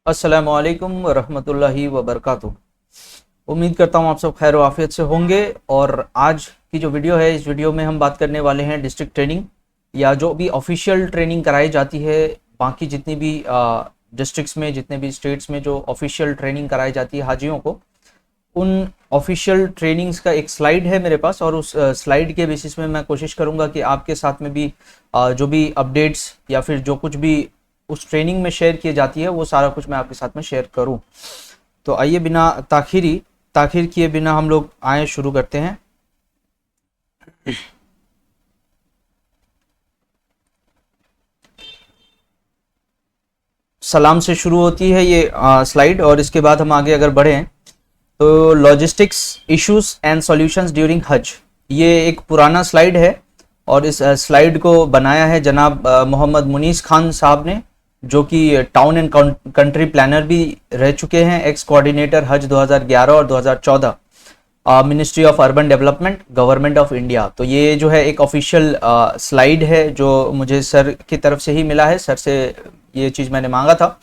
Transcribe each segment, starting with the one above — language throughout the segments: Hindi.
अस्सलामुअलैकुम रहमतुल्लाहि व बरकातुहू। उम्मीद करता हूँ आप सब खैर आफियत से होंगे। और आज की जो वीडियो है, इस वीडियो में हम बात करने वाले हैं डिस्ट्रिक्ट ट्रेनिंग या जो भी ऑफिशियल ट्रेनिंग कराई जाती है। बाकी जितनी भी डिस्ट्रिक्ट्स में, जितने भी स्टेट्स में जो ऑफिशियल ट्रेनिंग कराई जाती है हाजियों को, उन ऑफिशियल ट्रेनिंग्स का एक स्लाइड है मेरे पास, और उस स्लाइड के बेसिस में मैं कोशिश करूंगा कि आपके साथ में भी जो भी अपडेट्स या फिर जो कुछ भी उस ट्रेनिंग में शेयर की जाती है वो सारा कुछ मैं आपके साथ में शेयर करूं। तो आइए बिना ताखिर किए बिना हम लोग आए शुरू करते हैं। सलाम से शुरू होती है ये स्लाइड, और इसके बाद हम आगे अगर बढ़ें तो logistics issues and solutions during हज, ये एक पुराना स्लाइड है और इस स्लाइड को बनाया है जनाब मोहम्मद मुनीस खान साहब ने, जो कि टाउन एंड कंट्री प्लानर भी रह चुके हैं, एक्स कोऑर्डिनेटर हज 2011 और 2014, ministry of urban development, government of India. तो ये जो है एक ऑफिशियल स्लाइड है जो मुझे सर की तरफ से ही मिला है, सर से ये चीज़ मैंने मांगा था,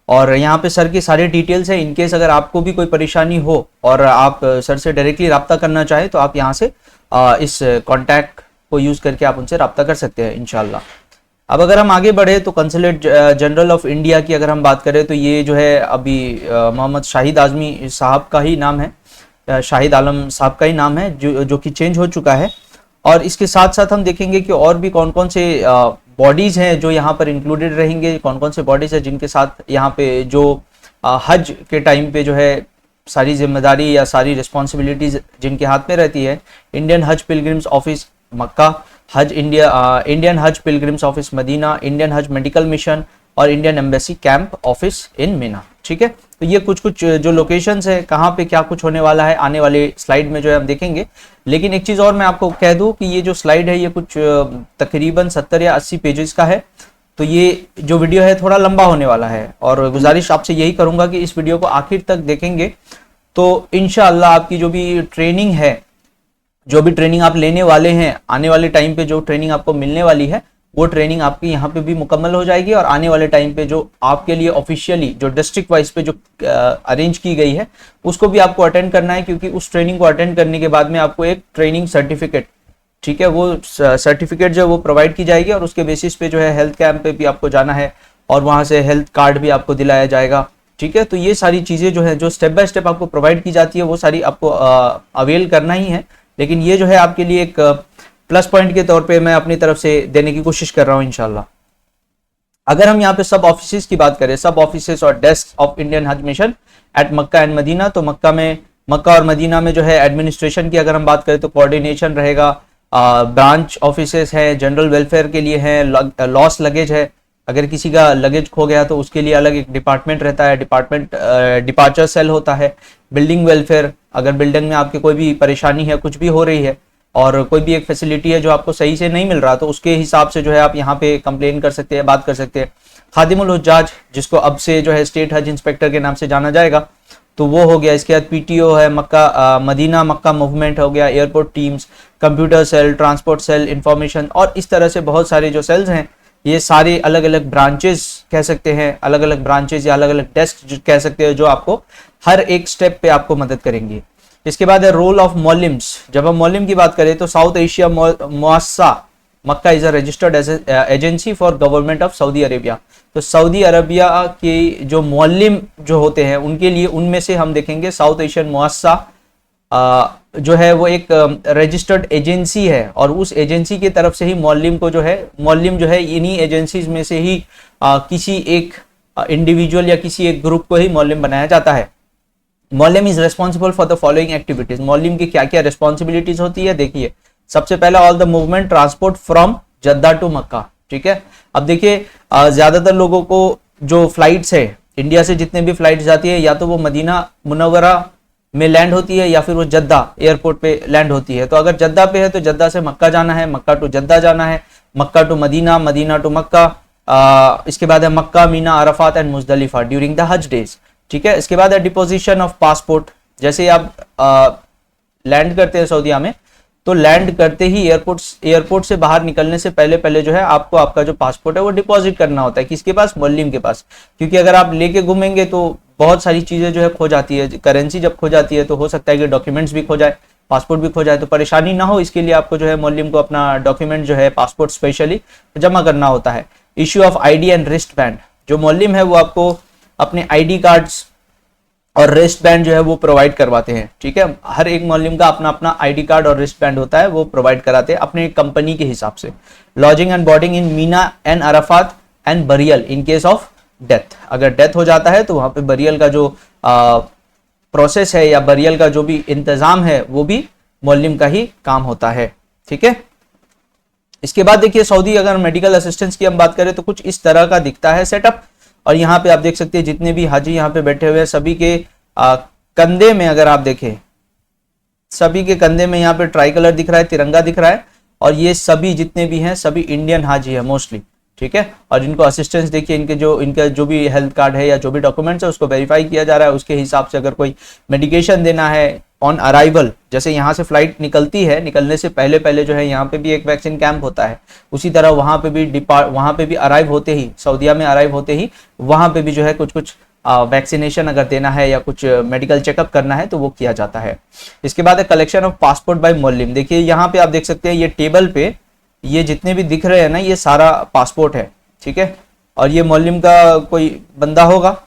और यहाँ पे सर की सारी डिटेल्स है। इनकेस अगर आपको भी कोई परेशानी हो और आप सर से डायरेक्टली रब्ता करना चाहें तो आप यहाँ से इस कॉन्टैक्ट को यूज़ करके आप उनसे रब्ता कर सकते हैं इंशाल्लाह। अब अगर हम आगे बढ़े तो कंसुलेट जनरल ऑफ इंडिया की अगर हम बात करें तो ये जो है अभी मोहम्मद शाहिद आजमी साहब का ही नाम है, शाहिद आलम साहब का ही नाम है, जो कि चेंज हो चुका है। और इसके साथ साथ हम देखेंगे कि और भी कौन कौन से बॉडीज़ हैं जो यहाँ पर इंक्लूडेड रहेंगे, कौन कौन से बॉडीज़ हैं जिनके साथ यहाँ पे जो हज के टाइम पे जो है सारी जिम्मेदारी या सारी रिस्पॉन्सिबिलिटीज़ जिनके हाथ में रहती है। इंडियन हज पिलग्रिम्स ऑफिस मक्का, इंडियन हज पिलग्रिम्स ऑफिस मदीना, इंडियन हज मेडिकल मिशन और Indian embassy camp office in Mina. ठीक है, तो ये कुछ जो लोकेशंस है, कहाँ पे क्या कुछ होने वाला है आने वाले स्लाइड में जो है हम देखेंगे। लेकिन एक चीज़ और मैं आपको कह दूं कि ये जो स्लाइड है ये कुछ तकरीबन 70 या 80 पेजेस का है, तो ये जो वीडियो है थोड़ा लंबा होने वाला है, और गुजारिश आपसे यही करूंगा कि इस वीडियो को आखिर तक देखेंगे तो इंशाअल्लाह आपकी जो भी ट्रेनिंग है, जो भी ट्रेनिंग आप लेने वाले हैं, आने वाले टाइम पे जो ट्रेनिंग आपको मिलने वाली है वो ट्रेनिंग आपकी यहाँ पे भी मुकम्मल हो जाएगी, और आने वाले टाइम पे जो आपके लिए ऑफिशियली जो डिस्ट्रिक्ट वाइज पे जो अरेंज की गई है उसको भी आपको अटेंड करना है, क्योंकि उस ट्रेनिंग को अटेंड करने के बाद में आपको एक ट्रेनिंग सर्टिफिकेट, ठीक है, वो सर्टिफिकेट जो है वो प्रोवाइड की जाएगी, और उसके बेसिस पे जो है हेल्थ कैंप पे भी आपको जाना है और वहाँ से हेल्थ कार्ड भी आपको दिलाया जाएगा। ठीक है, तो ये सारी चीज़ें जो है जो स्टेप बाय स्टेप आपको प्रोवाइड की जाती है वो सारी आपको अवेल करना ही है। लेकिन ये जो है आपके लिए एक प्लस पॉइंट के तौर पे मैं अपनी तरफ से देने की कोशिश कर रहा हूँ इंशाल्लाह। अगर हम यहाँ पे सब ऑफिसेस की बात करें, सब ऑफिसेस और desk of Indian Hajj mission at Mecca and Medina, तो मक्का और मदीना में जो है एडमिनिस्ट्रेशन की अगर हम बात करें तो कोऑर्डिनेशन रहेगा, ब्रांच ऑफिसेस है, जनरल वेलफेयर के लिए है, लॉस लगेज है, अगर किसी का लगेज खो गया तो उसके लिए अलग एक डिपार्टमेंट रहता है, डिपार्चर सेल होता है, बिल्डिंग वेलफेयर, अगर बिल्डिंग में आपके कोई भी परेशानी है, कुछ भी हो रही है और कोई भी एक फैसिलिटी है जो आपको सही से नहीं मिल रहा, तो उसके हिसाब से जो है आप यहाँ पे कंप्लेन कर सकते हैं, बात कर सकते हैं। खादिमुल हुज्जाज, जिसको अब से जो है स्टेट हज इंस्पेक्टर के नाम से जाना जाएगा, तो वो हो गया। इसके बाद पीटीओ है, मदीना मक्का मूवमेंट हो गया, airport teams, computer cell, transport cell, information, और इस तरह से बहुत सारे जो सेल्स हैं, ये सारे अलग अलग ब्रांचेस कह सकते हैं, अलग अलग ब्रांचेस या अलग अलग डेस्क कह सकते हैं, जो आपको हर एक स्टेप पे आपको मदद करेंगी। इसके बाद है रोल ऑफ मौलिम्स। जब हम मौलिम की बात करें तो South Asia Muassasa Makkah is a registered agency for government of Saudi Arabia. तो सऊदी अरबिया के जो मौलिम जो होते हैं उनके लिए, उनमें से हम देखेंगे साउथ एशियन मुअस्सा जो है वो एक रजिस्टर्ड एजेंसी है, और उस एजेंसी की तरफ से ही मौलिम जो है इन्हीं एजेंसीज में से ही किसी एक इंडिविजुअल या किसी एक ग्रुप को ही मौलिम बनाया जाता है। मौलिम is responsible for the following activities. मौलिम की क्या क्या रिस्पॉन्सिबिलिटीज होती है, देखिए सबसे पहला all the movement transport from Jeddah to Makkah. ठीक है, अब देखिए ज्यादातर लोगों को जो फ्लाइट्स है, इंडिया से जितने भी फ्लाइट्स जाती है, या तो वो मदीना मुनव्वरा में लैंड होती है या फिर वो जद्दा एयरपोर्ट पे लैंड होती है। तो अगर जद्दा पे है तो जद्दा से मक्का जाना है, मक्का टू जद्दा जाना है, मक्का टू मदीना, मदीना टू मक्का, इसके बाद है मक्का, Meena, Arfat and Muzdalifah during the हज डेज। ठीक है, इसके बाद है डिपोजिशन ऑफ पासपोर्ट। जैसे आप लैंड करते हैं सऊदीया में तो लैंड करते ही एयरपोर्ट से बाहर निकलने से पहले पहले जो है आपको आपका जो पासपोर्ट है वो डिपॉजिट करना होता है। किसके पास? मुअल्लिम के पास। क्योंकि अगर आप लेके घूमेंगे तो बहुत सारी चीजें जो है खो जाती है, करेंसी जब खो जाती है तो हो सकता है कि डॉक्यूमेंट्स भी खो जाए, पासपोर्ट भी खो जाए, तो परेशानी ना हो इसके लिए आपको जो है मुअल्लिम को अपना डॉक्यूमेंट जो है पासपोर्ट स्पेशली जमा करना होता है। Issue of ID and wrist band, जो मुअल्लिम है वो आपको अपने आईडी कार्ड्स और रिस्ट बैंड जो है वो प्रोवाइड करवाते हैं। ठीक है, हर एक मुअल्लिम का अपना अपना आईडी कार्ड और रिस्ट बैंड होता है, वो प्रोवाइड कराते हैं अपने कंपनी के हिसाब से। Lodging and boarding in Meena and Arafat and burial in case of death, अगर डेथ हो जाता है तो वहां पे बरियल का जो प्रोसेस है या बरियल का जो भी इंतजाम है वो भी मुअल्लिम का ही काम होता है। ठीक है, इसके बाद देखिए सऊदी अगर मेडिकल असिस्टेंस की हम बात करें तो कुछ इस तरह का दिखता है सेटअप। और यहाँ पे आप देख सकते हैं जितने भी हाजी यहाँ पे बैठे हुए हैं सभी के कंधे में अगर आप देखें, सभी के कंधे में यहाँ पे ट्राई कलर दिख रहा है, तिरंगा दिख रहा है, और ये सभी जितने भी हैं सभी इंडियन हाजी है मोस्टली। ठीक है, और इनको असिस्टेंस देखिए, इनका जो भी हेल्थ कार्ड है या जो भी डॉक्यूमेंट्स है उसको वेरीफाई किया जा रहा है, उसके हिसाब से अगर कोई मेडिकेशन देना है ऑन अराइवल, जैसे यहाँ से फ्लाइट निकलती है, निकलने से पहले पहले जो है यहाँ पे भी एक वैक्सीन कैंप होता है, उसी तरह वहाँ पे भी अराइव होते ही, सऊदीया में अराइव होते ही वहाँ पे भी जो है कुछ वैक्सीनेशन अगर देना है या कुछ मेडिकल चेकअप करना है तो वो किया जाता है। इसके बाद है collection of passport bye Muallem. देखिए यहाँ पे आप देख सकते हैं ये टेबल पे ये जितने भी दिख रहे हैं ना ये सारा पासपोर्ट है। ठीक है, और ये मुअल्लिम का कोई बंदा होगा।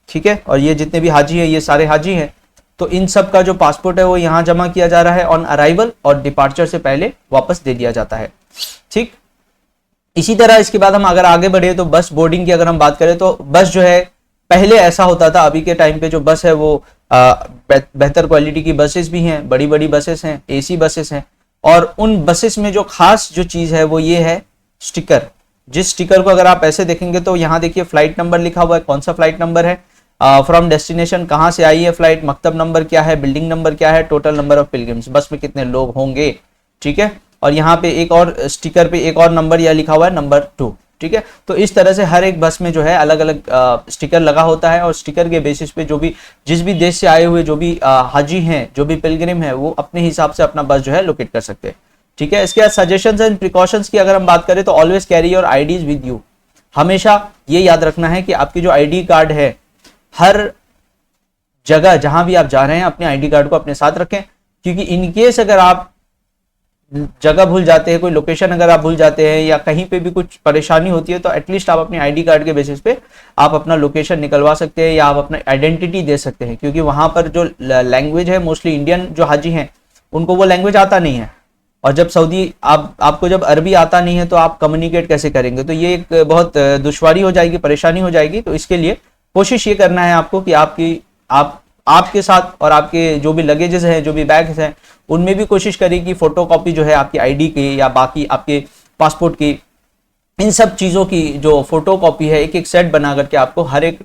ठीक है, और ये जितने भी हाजी है ये सारे हाजी हैं, तो इन सब का जो पासपोर्ट है वो यहाँ जमा किया जा रहा है ऑन अराइवल, और डिपार्चर से पहले वापस दे दिया जाता है। ठीक, इसी तरह इसके बाद हम अगर आगे बढ़े तो बस बोर्डिंग की अगर हम बात करें तो बस जो है पहले ऐसा होता था, अभी के टाइम पे जो बस है वो बेहतर क्वालिटी की बसेस भी हैं, बड़ी बड़ी बसेस हैं, एसी बसेस हैं, और उन बसेस में जो खास जो चीज है वो ये है स्टिकर। जिस स्टिकर को अगर आप ऐसे देखेंगे तो यहाँ देखिए फ्लाइट नंबर लिखा हुआ है, कौन सा फ्लाइट नंबर है, फ्रॉम डेस्टिनेशन कहाँ से आई है फ्लाइट, मकतब नंबर क्या है, बिल्डिंग नंबर क्या है, टोटल नंबर ऑफ पिलग्रिम्स, बस में कितने लोग होंगे। ठीक है, और यहाँ पे एक और स्टिकर पे एक और नंबर यह लिखा हुआ है नंबर 2। ठीक है, तो इस तरह से हर एक बस में जो है अलग अलग स्टिकर लगा होता है, और स्टिकर के बेसिस पे जो भी जिस भी देश से आए हुए जो भी हाजी हैं, जो भी पिलग्रिम है, वो अपने हिसाब से अपना बस जो है लोकेट कर सकते हैं। ठीक है, इसके बाद सजेशंस एंड प्रिकॉशंस की अगर हम बात करें तो always carry your IDs with you. हमेशा ये याद रखना है कि आपकी जो आईडी कार्ड है, हर जगह जहां भी आप जा रहे हैं अपने आईडी कार्ड को अपने साथ रखें, क्योंकि इनकेस अगर आप जगह भूल जाते हैं, कोई लोकेशन अगर आप भूल जाते हैं या कहीं पे भी कुछ परेशानी होती है तो एटलीस्ट आप अपने आईडी कार्ड के बेसिस पे आप अपना लोकेशन निकलवा सकते हैं या आप अपना आइडेंटिटी दे सकते हैं। क्योंकि वहां पर जो लैंग्वेज है, मोस्टली इंडियन जो हाजी हैं उनको वो लैंग्वेज आता नहीं है, और जब सऊदी आपको जब अरबी आता नहीं है तो आप कम्युनिकेट कैसे करेंगे, तो ये एक बहुत दुश्वारी हो जाएगी, परेशानी हो जाएगी। तो इसके लिए कोशिश ये करना है आपको कि आपके साथ और आपके जो भी लगेजेस हैं, जो भी बैग्स हैं, उनमें भी कोशिश करिए कि फोटोकॉपी जो है आपकी आईडी की या बाकी आपके पासपोर्ट की, इन सब चीज़ों की जो फोटोकॉपी है एक एक सेट बना करके आपको हर एक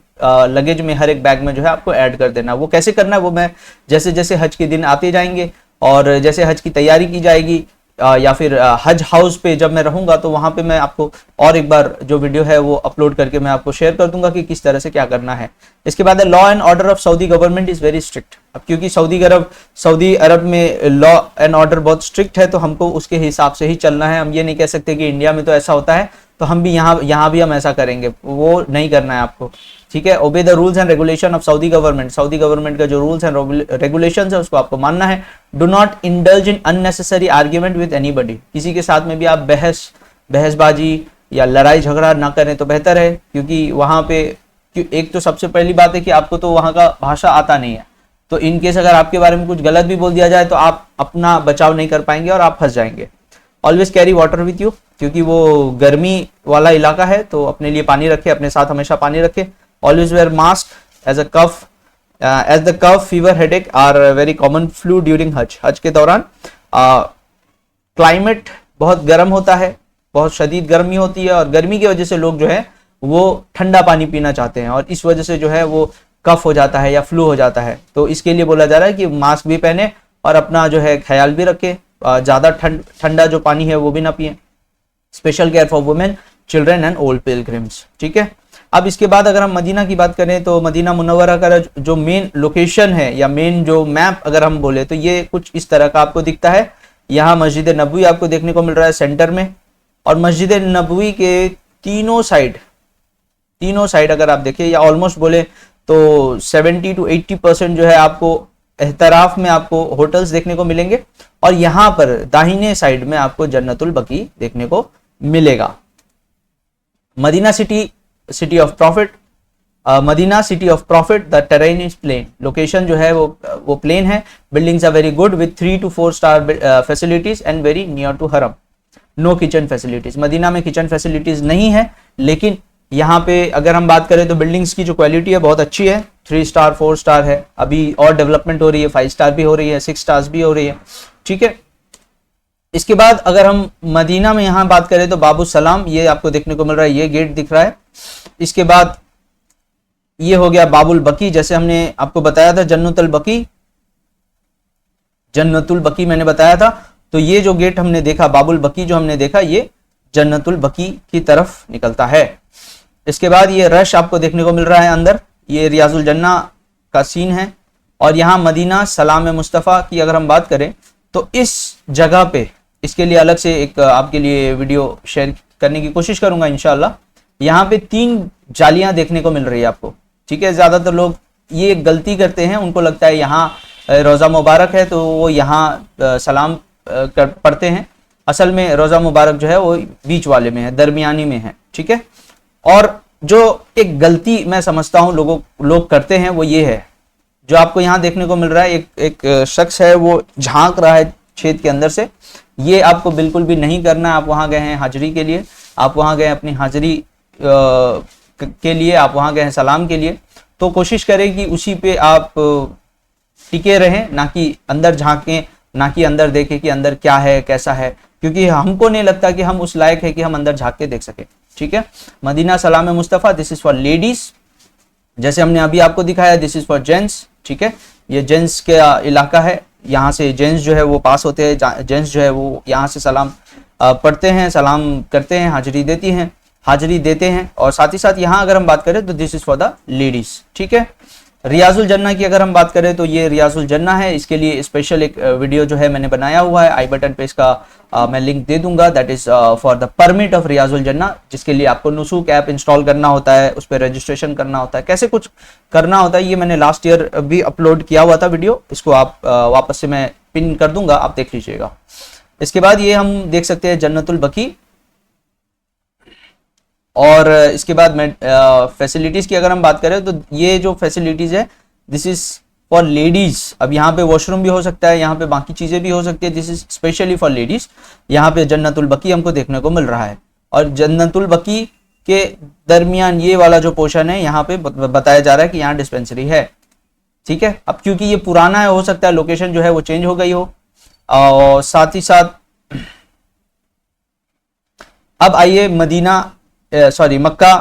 लगेज में, हर एक बैग में जो है आपको ऐड कर देना। वो कैसे करना है वो मैं जैसे जैसे हज के दिन आते जाएंगे और जैसे हज की तैयारी की जाएगी या फिर हज हाउस पे जब मैं रहूंगा तो वहां पे मैं आपको और एक बार जो वीडियो है वो अपलोड करके मैं आपको शेयर कर दूंगा कि किस तरह से क्या करना है। इसके बाद law and order of Saudi government is very strict. अब क्योंकि सऊदी अरब में लॉ एंड ऑर्डर बहुत स्ट्रिक्ट है तो हमको उसके हिसाब से ही चलना है। हम ये नहीं कह सकते कि इंडिया में तो ऐसा होता है तो हम भी यहाँ भी हम ऐसा करेंगे, वो नहीं करना है आपको। ठीक है, obey the rules and regulation of Saudi government. Saudi government का जो रूल्स एंड रेगुलेशंस है उसको आपको मानना है। Do not indulge in unnecessary argument with anybody. किसी के साथ में भी आप बहसबाजी या लड़ाई झगड़ा ना करें तो बेहतर है, क्योंकि वहां पे एक तो सबसे पहली बात है कि आपको तो वहां का भाषा आता नहीं है, तो इन केस अगर आपके बारे में कुछ गलत भी बोल दिया जाए तो आप अपना बचाव नहीं कर पाएंगे और आप फंस जाएंगे। Always carry water with you, क्योंकि वो गर्मी वाला इलाका है तो अपने लिए पानी रखे, अपने साथ हमेशा पानी रखे। Always wear mask as the cough fever headache are very common flu during Hajj. Hajj के दौरान क्लाइमेट बहुत गर्म होता है, बहुत शदीद गर्मी होती है और गर्मी की वजह से लोग जो है वो ठंडा पानी पीना चाहते हैं और इस वजह से जो है वो कफ हो जाता है या फ्लू हो जाता है। तो इसके लिए बोला जा रहा है कि मास्क भी पहने और अपना जो है ख्याल भी रखें, ज़्यादा ठंडा जो पानी है वो भी ना पिए। Special care for women, children and old pilgrims. ठीक है, अब इसके बाद अगर हम मदीना की बात करें तो मदीना मुनव्वरा का जो मेन लोकेशन है या मेन जो मैप अगर हम बोले तो ये कुछ इस तरह का आपको दिखता है। यहाँ मस्जिद नबवी आपको देखने को मिल रहा है सेंटर में, और मस्जिद नबवी के तीनों साइड अगर आप देखिए या ऑलमोस्ट बोले तो 70 to 80% जो है आपको एहतराफ में आपको होटल्स देखने को मिलेंगे, और यहाँ पर दाहिने साइड में आपको जन्नतुल बकी देखने को मिलेगा। Medina city of prophet, Medina city of prophet, the terrain is plain, location जो है वो प्लेन है। Buildings are very good with 3 to 4 star facilities and very near to Haram. No kitchen facilities, Medina में किचन फैसिलिटीज नहीं है, लेकिन यहाँ पे अगर हम बात करें तो बिल्डिंग्स की जो क्वालिटी है बहुत अच्छी है, 3 स्टार 4 स्टार है, अभी और डेवलपमेंट हो रही है, 5 स्टार भी हो रही है, 6 स्टार्स भी हो रही है, ठीक है। इसके बाद अगर हम मदीना में यहाँ बात करें तो बाबू सलाम, ये आपको देखने को मिल रहा है, ये गेट दिख रहा है। इसके बाद ये हो गया बाबुल बकी, जैसे हमने आपको बताया था जन्नतुल बकी मैंने बताया था, तो ये जो गेट हमने देखा बाबुल बकी जो हमने देखा, ये जन्नतुल बकी की तरफ निकलता है। इसके बाद ये रश आपको देखने को मिल रहा है अंदर, ये रियाजुल जन्ना का सीन है। और यहाँ मदीना सलाम मुस्तफ़ा की अगर हम बात करें तो इस जगह पे, इसके लिए अलग से एक आपके लिए वीडियो शेयर करने की कोशिश करूंगा इंशाल्लाह। यहाँ पे 3 जालियां देखने को मिल रही है आपको, ठीक है। ज्यादातर लोग ये गलती करते हैं, उनको लगता है यहाँ रोज़ा मुबारक है तो वो यहाँ सलाम पढ़ते हैं। असल में रोज़ा मुबारक जो है वो बीच वाले में है, दरमियानी में है, ठीक है। और जो एक गलती मैं समझता हूँ लोग करते हैं वो ये है, जो आपको यहाँ देखने को मिल रहा है, एक शख्स है वो झांक रहा है छेद के अंदर से, ये आपको बिल्कुल भी नहीं करना है। आप वहाँ गए हैं हाजिरी के लिए, आप वहाँ गए अपनी हाजिरी के लिए, आप वहाँ गए हैं सलाम के लिए, तो कोशिश करें कि उसी पे आप टिके रहें, ना कि अंदर झांकें, ना कि अंदर देखें कि अंदर क्या है कैसा है, क्योंकि हमको नहीं लगता कि हम उस लायक है कि हम अंदर झांक के देख सके, ठीक है। मदीना सलाम Mustafa, this is for ladies, जैसे हमने अभी आपको दिखाया, दिस इज फॉर जेंट्स, ठीक है। ये जेंट्स का इलाका है, यहाँ से जेंट्स जो है वो पास होते हैं, जेंट्स जो है वो यहाँ से सलाम पढ़ते हैं, सलाम करते हैं, हाजिरी देते हैं। और साथ ही साथ यहाँ अगर हम बात करें तो this is for the ladies, ठीक है। रियाजुल जन्ना की अगर हम बात करें तो ये रियाजुल जन्ना है, इसके लिए स्पेशल एक वीडियो जो है मैंने बनाया हुआ है, आई बटन पे इसका मैं लिंक दे दूंगा। That is for the permit of Riyadh ul Jannah, जिसके लिए आपको नुसूक ऐप इंस्टॉल करना होता है, उस पर रजिस्ट्रेशन करना होता है, कैसे कुछ करना होता है, ये मैंने लास्ट ईयर भी अपलोड किया हुआ था वीडियो, इसको आप वापस से मैं पिन कर दूंगा, आप देख लीजिएगा। इसके बाद ये हम देख सकते हैं जन्नतुल बकी, और इसके बाद फैसिलिटीज की अगर हम बात करें तो ये जो फैसिलिटीज है दिस इज फॉर लेडीज। अब यहाँ पे वॉशरूम भी हो सकता है, यहाँ पे बाकी चीजें भी हो सकती है, this is specially for ladies. यहाँ पे जन्नतुल बकी हमको देखने को मिल रहा है, और जन्नतुल बकी के दरमियान ये वाला जो पोर्शन है यहाँ पे बताया जा रहा है कि यहाँ डिस्पेंसरी है, ठीक है। अब क्योंकि ये पुराना है, हो सकता है लोकेशन जो है वो चेंज हो गई हो। और साथ ही साथ अब आइए मक्का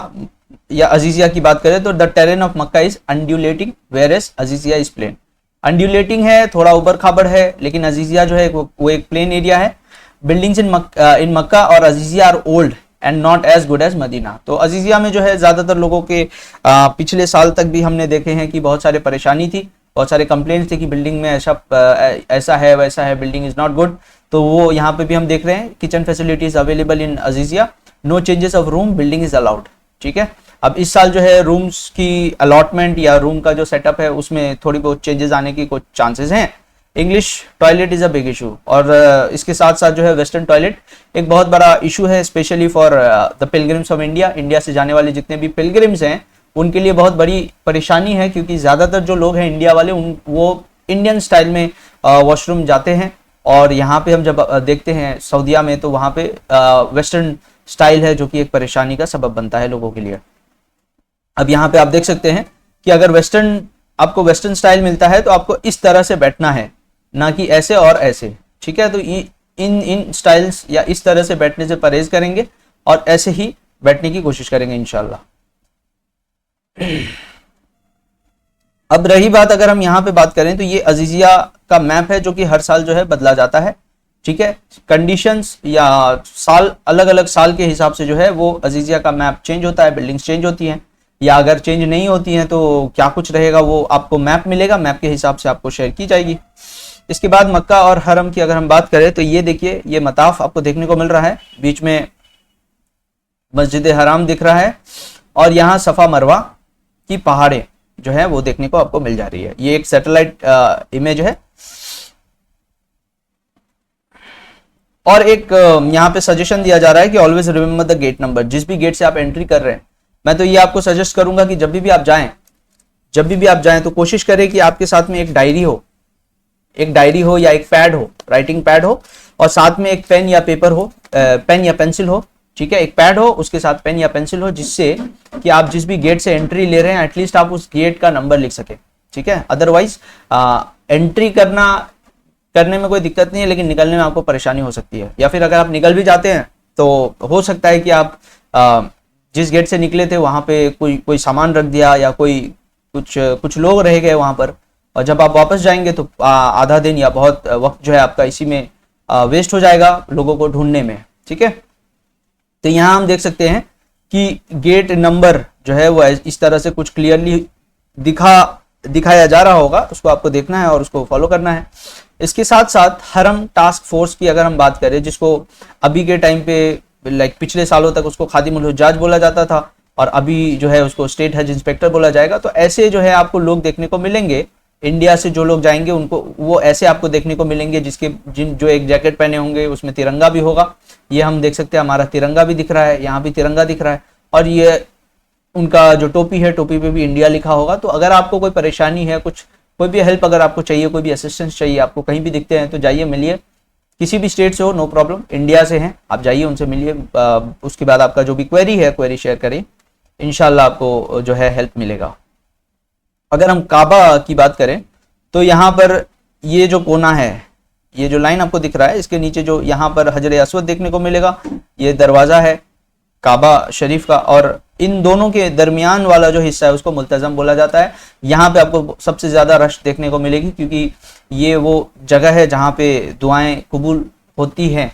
या अजीजिया की बात करें तो the terrain of Makkah is undulating where as Aziziya is plain. Undulating है, थोड़ा ऊबड़ खाबड़ है, लेकिन अजीजिया जो है वो एक प्लेन एरिया है। बिल्डिंग्स इन मक्का और Aziziya are old and not as good as Medina. तो अजीजिया में जो है ज्यादातर लोगों के पिछले साल तक भी हमने देखे हैं कि बहुत सारे परेशानी थी, बहुत सारे कंप्लेंट्स थे कि बिल्डिंग में ऐसा है वैसा है, बिल्डिंग इज नॉट गुड। तो वो यहाँ पे भी हम देख रहे हैं, kitchen facilities available in Aziziya, no changes of room, building is allowed, ठीक है। अब इस साल जो है रूम्स की अलॉटमेंट या रूम का जो सेटअप है उसमें थोड़ी बहुत चेंजेस आने की कुछ चांसेस हैं। English toilet is a big issue, और इसके साथ साथ जो है वेस्टर्न टॉयलेट एक बहुत बड़ा इशू है, specially for the pilgrims of India. India से जाने वाले जितने भी पिलग्रिम्स हैं उनके लिए बहुत बड़ी परेशानी है, क्योंकि ज्यादातर जो लोग हैं इंडिया वाले वो इंडियन स्टाइल में वॉशरूम जाते हैं, और यहाँ पे हम जब देखते हैं सऊदीया में तो वहाँ पे वेस्टर्न स्टाइल है, जो कि एक परेशानी का सबब बनता है लोगों के लिए। अब यहाँ पे आप देख सकते हैं कि अगर आपको वेस्टर्न स्टाइल मिलता है तो आपको इस तरह से बैठना है, ना कि ऐसे और ऐसे, ठीक है। तो इन स्टाइल्स या इस तरह से बैठने से परहेज करेंगे और ऐसे ही बैठने की कोशिश करेंगे इंशाल्लाह। अब रही बात, अगर हम यहाँ पे बात करें तो ये अजीजिया का मैप है जो कि हर साल जो है बदला जाता है, ठीक है। कंडीशंस या साल अलग अलग साल के हिसाब से जो है वो अजीजिया का मैप चेंज होता है, बिल्डिंग्स चेंज होती हैं, या अगर चेंज नहीं होती हैं तो क्या कुछ रहेगा वो आपको मैप मिलेगा, मैप के हिसाब से आपको शेयर की जाएगी। इसके बाद मक्का और हरम की अगर हम बात करें तो ये देखिए, ये मताफ आपको देखने को मिल रहा है, बीच में मस्जिद हराम दिख रहा है और यहाँ सफा मरवा की पहाड़ें जो है वो देखने को आपको मिल जा रही है। ये एक सैटेलाइट इमेज है। और एक यहाँ पे सजेशन दिया जा रहा है कि always remember the gate number. जिस भी गेट से आप एंट्री कर रहे हैं, मैं तो ये आपको सजेस्ट करूंगा कि जब भी आप जाएं तो कोशिश करें कि आपके साथ में एक डायरी हो या एक पैड हो, राइटिंग पैड हो, और साथ में एक पेन या पेपर हो, पेन या पेंसिल हो, ठीक है, एक पैड हो, उसके साथ पेन या पेंसिल हो, जिससे कि आप जिस भी गेट से एंट्री ले रहे हैं एटलीस्ट आप उस गेट का नंबर लिख सके, ठीक है। अदरवाइज एंट्री करने में कोई दिक्कत नहीं है, लेकिन निकलने में आपको परेशानी हो सकती है। या फिर अगर आप निकल भी जाते हैं तो हो सकता है कि आप जिस गेट से निकले थे वहां पे कोई सामान रख दिया या कुछ लोग रह गए वहां पर, और जब आप वापस जाएंगे तो आधा दिन या बहुत वक्त जो है आपका इसी में वेस्ट हो जाएगा लोगों को ढूंढने में, ठीक है। तो यहाँ हम देख सकते हैं कि गेट नंबर जो है वो इस तरह से कुछ क्लियरली दिखाया जा रहा होगा, उसको आपको देखना है और उसको फॉलो करना है। इसके साथ साथ हरम टास्क फोर्स की अगर हम बात करें, जिसको अभी के टाइम पे पिछले सालों तक उसको खादिमुल हुज्जाज बोला जाता था और अभी जो है उसको स्टेट हज इंस्पेक्टर बोला जाएगा, तो ऐसे जो है आपको लोग देखने को मिलेंगे। इंडिया से जो लोग जाएंगे उनको वो ऐसे आपको देखने को मिलेंगे जो एक जैकेट पहने होंगे, उसमें तिरंगा भी होगा। ये हम देख सकते हैं, हमारा तिरंगा भी दिख रहा है, यहाँ भी तिरंगा दिख रहा है, और ये उनका जो टोपी है, टोपी पे भी इंडिया लिखा होगा। तो अगर आपको कोई परेशानी है, कोई भी हेल्प अगर आपको चाहिए, कोई भी असिस्टेंस चाहिए, आपको कहीं भी दिखते हैं तो जाइए मिलिए, किसी भी स्टेट से हो, नो प्रॉब्लम, इंडिया से हैं आप जाइए उनसे मिलिए। उसके बाद आपका जो भी क्वेरी है क्वेरी शेयर करें, इंशाल्लाह आपको जो है हेल्प मिलेगा। अगर हम काबा की बात करें तो यहाँ पर ये जो कोना है, ये जो लाइन आपको दिख रहा है, इसके नीचे जो यहाँ पर हजर अस्वद देखने को मिलेगा, ये दरवाजा है काबा शरीफ का, और इन दोनों के दरमियान वाला जो हिस्सा है उसको मुल्तज़म बोला जाता है। यहाँ पे आपको सबसे ज्यादा रश देखने को मिलेगी, क्योंकि ये वो जगह है जहाँ पे दुआएं कबूल होती हैं।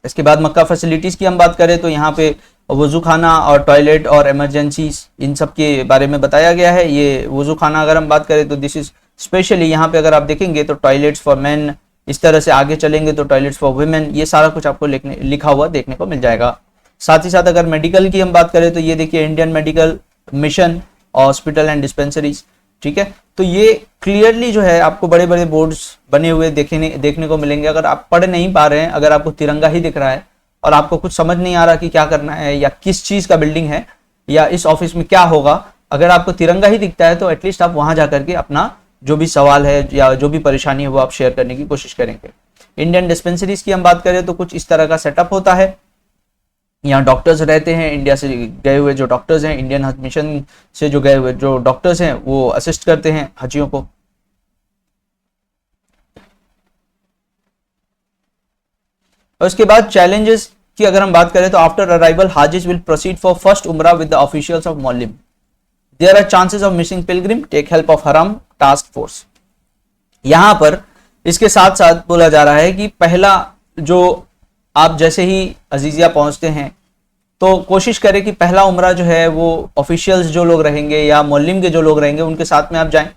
इसके बाद मक्का फैसिलिटीज की हम बात करें तो यहाँ पे वजू खाना और टॉयलेट और इमरजेंसी इन सब के बारे में बताया गया है। ये वजू खाना अगर हम बात करें तो दिस इज स्पेशली, यहाँ पे अगर आप देखेंगे तो टॉयलेट्स फॉर मेन, इस तरह से आगे चलेंगे तो टॉयलेट्स फॉर वुमेन, ये सारा कुछ आपको लिखा हुआ देखने को मिल जाएगा। साथ ही साथ अगर मेडिकल की हम बात करें तो ये देखिए Indian medical mission hospital and dispensaries, ठीक है। तो ये क्लियरली जो है आपको बड़े बड़े बोर्ड्स बने हुए देखने को मिलेंगे। अगर आप पढ़ नहीं पा रहे हैं, अगर आपको तिरंगा ही दिख रहा है और आपको कुछ समझ नहीं आ रहा कि क्या करना है या किस चीज का बिल्डिंग है या इस ऑफिस में क्या होगा, अगर आपको तिरंगा ही दिखता है तो एटलीस्ट आप वहां जाकर के अपना जो भी सवाल है या जो भी परेशानी है वो आप शेयर करने की कोशिश करेंगे। इंडियन डिस्पेंसरीज की हम बात करें तो कुछ इस तरह का सेटअप होता है। यहाँ डॉक्टर्स रहते हैं, इंडिया से गए हुए जो डॉक्टर्स हैं, इंडियन हज मिशन से जो गए हुए जो डॉक्टर्स हैं वो असिस्ट करते हैं हजियों को। और उसके बाद चैलेंजेस की अगर हम बात करें तो आफ्टर अराइवल हाजिज विल प्रोसीड फॉर फर्स्ट उमरा विद द ऑफिशियल्स ऑफ मौलिम। There are chances of missing pilgrim, take help of हरम टास्क फोर्स। यहां पर इसके साथ साथ बोला जा रहा है कि पहला जो आप जैसे ही अजीजिया पहुंचते हैं तो कोशिश करें कि पहला उमरा जो है वो ऑफिशियल्स जो लोग रहेंगे या मौलिम के जो लोग रहेंगे उनके साथ में आप जाएं।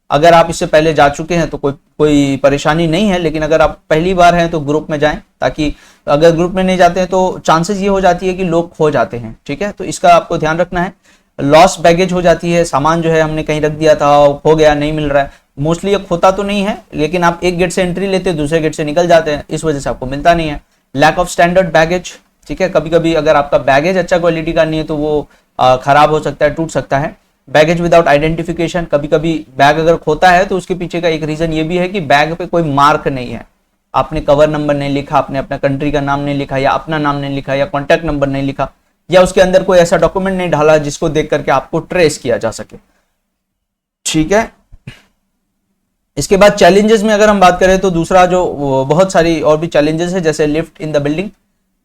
अगर आप इससे पहले जा चुके हैं तो कोई परेशानी नहीं है, लेकिन अगर आप पहली बार हैं तो ग्रुप में जाएं, ताकि अगर ग्रुप में नहीं जाते हैं तो चांसेस ये हो जाती है कि लोग खो जाते हैं, ठीक है। तो इसका आपको ध्यान रखना है। लॉस बैगेज हो जाती है, सामान जो है हमने कहीं रख दिया था, खो गया, नहीं मिल रहा है। मोस्टली ये खोता तो नहीं है, लेकिन आप एक गेट से एंट्री लेते हैं, दूसरे गेट से निकल जाते हैं, इस वजह से आपको मिलता नहीं है। लैक ऑफ स्टैंडर्ड बैगेज, ठीक है, कभी कभी अगर आपका बैगेज अच्छा क्वालिटी का नहीं है तो वो खराब हो सकता है, टूट सकता है। बैगेज विदाउट आइडेंटिफिकेशन, कभी कभी बैग अगर खोता है तो उसके पीछे का एक रीजन ये भी है कि बैग पे कोई मार्क नहीं है, आपने कवर नंबर नहीं लिखा, आपने अपना कंट्री का नाम नहीं लिखा या अपना नाम नहीं लिखा या कॉन्टैक्ट नंबर नहीं लिखा, या उसके अंदर कोई ऐसा डॉक्यूमेंट नहीं डाला जिसको देख करके आपको ट्रेस किया जा सके, ठीक है। इसके बाद चैलेंजेस में अगर हम बात करें तो दूसरा जो बहुत सारी और भी चैलेंजेस है, जैसे लिफ्ट इन द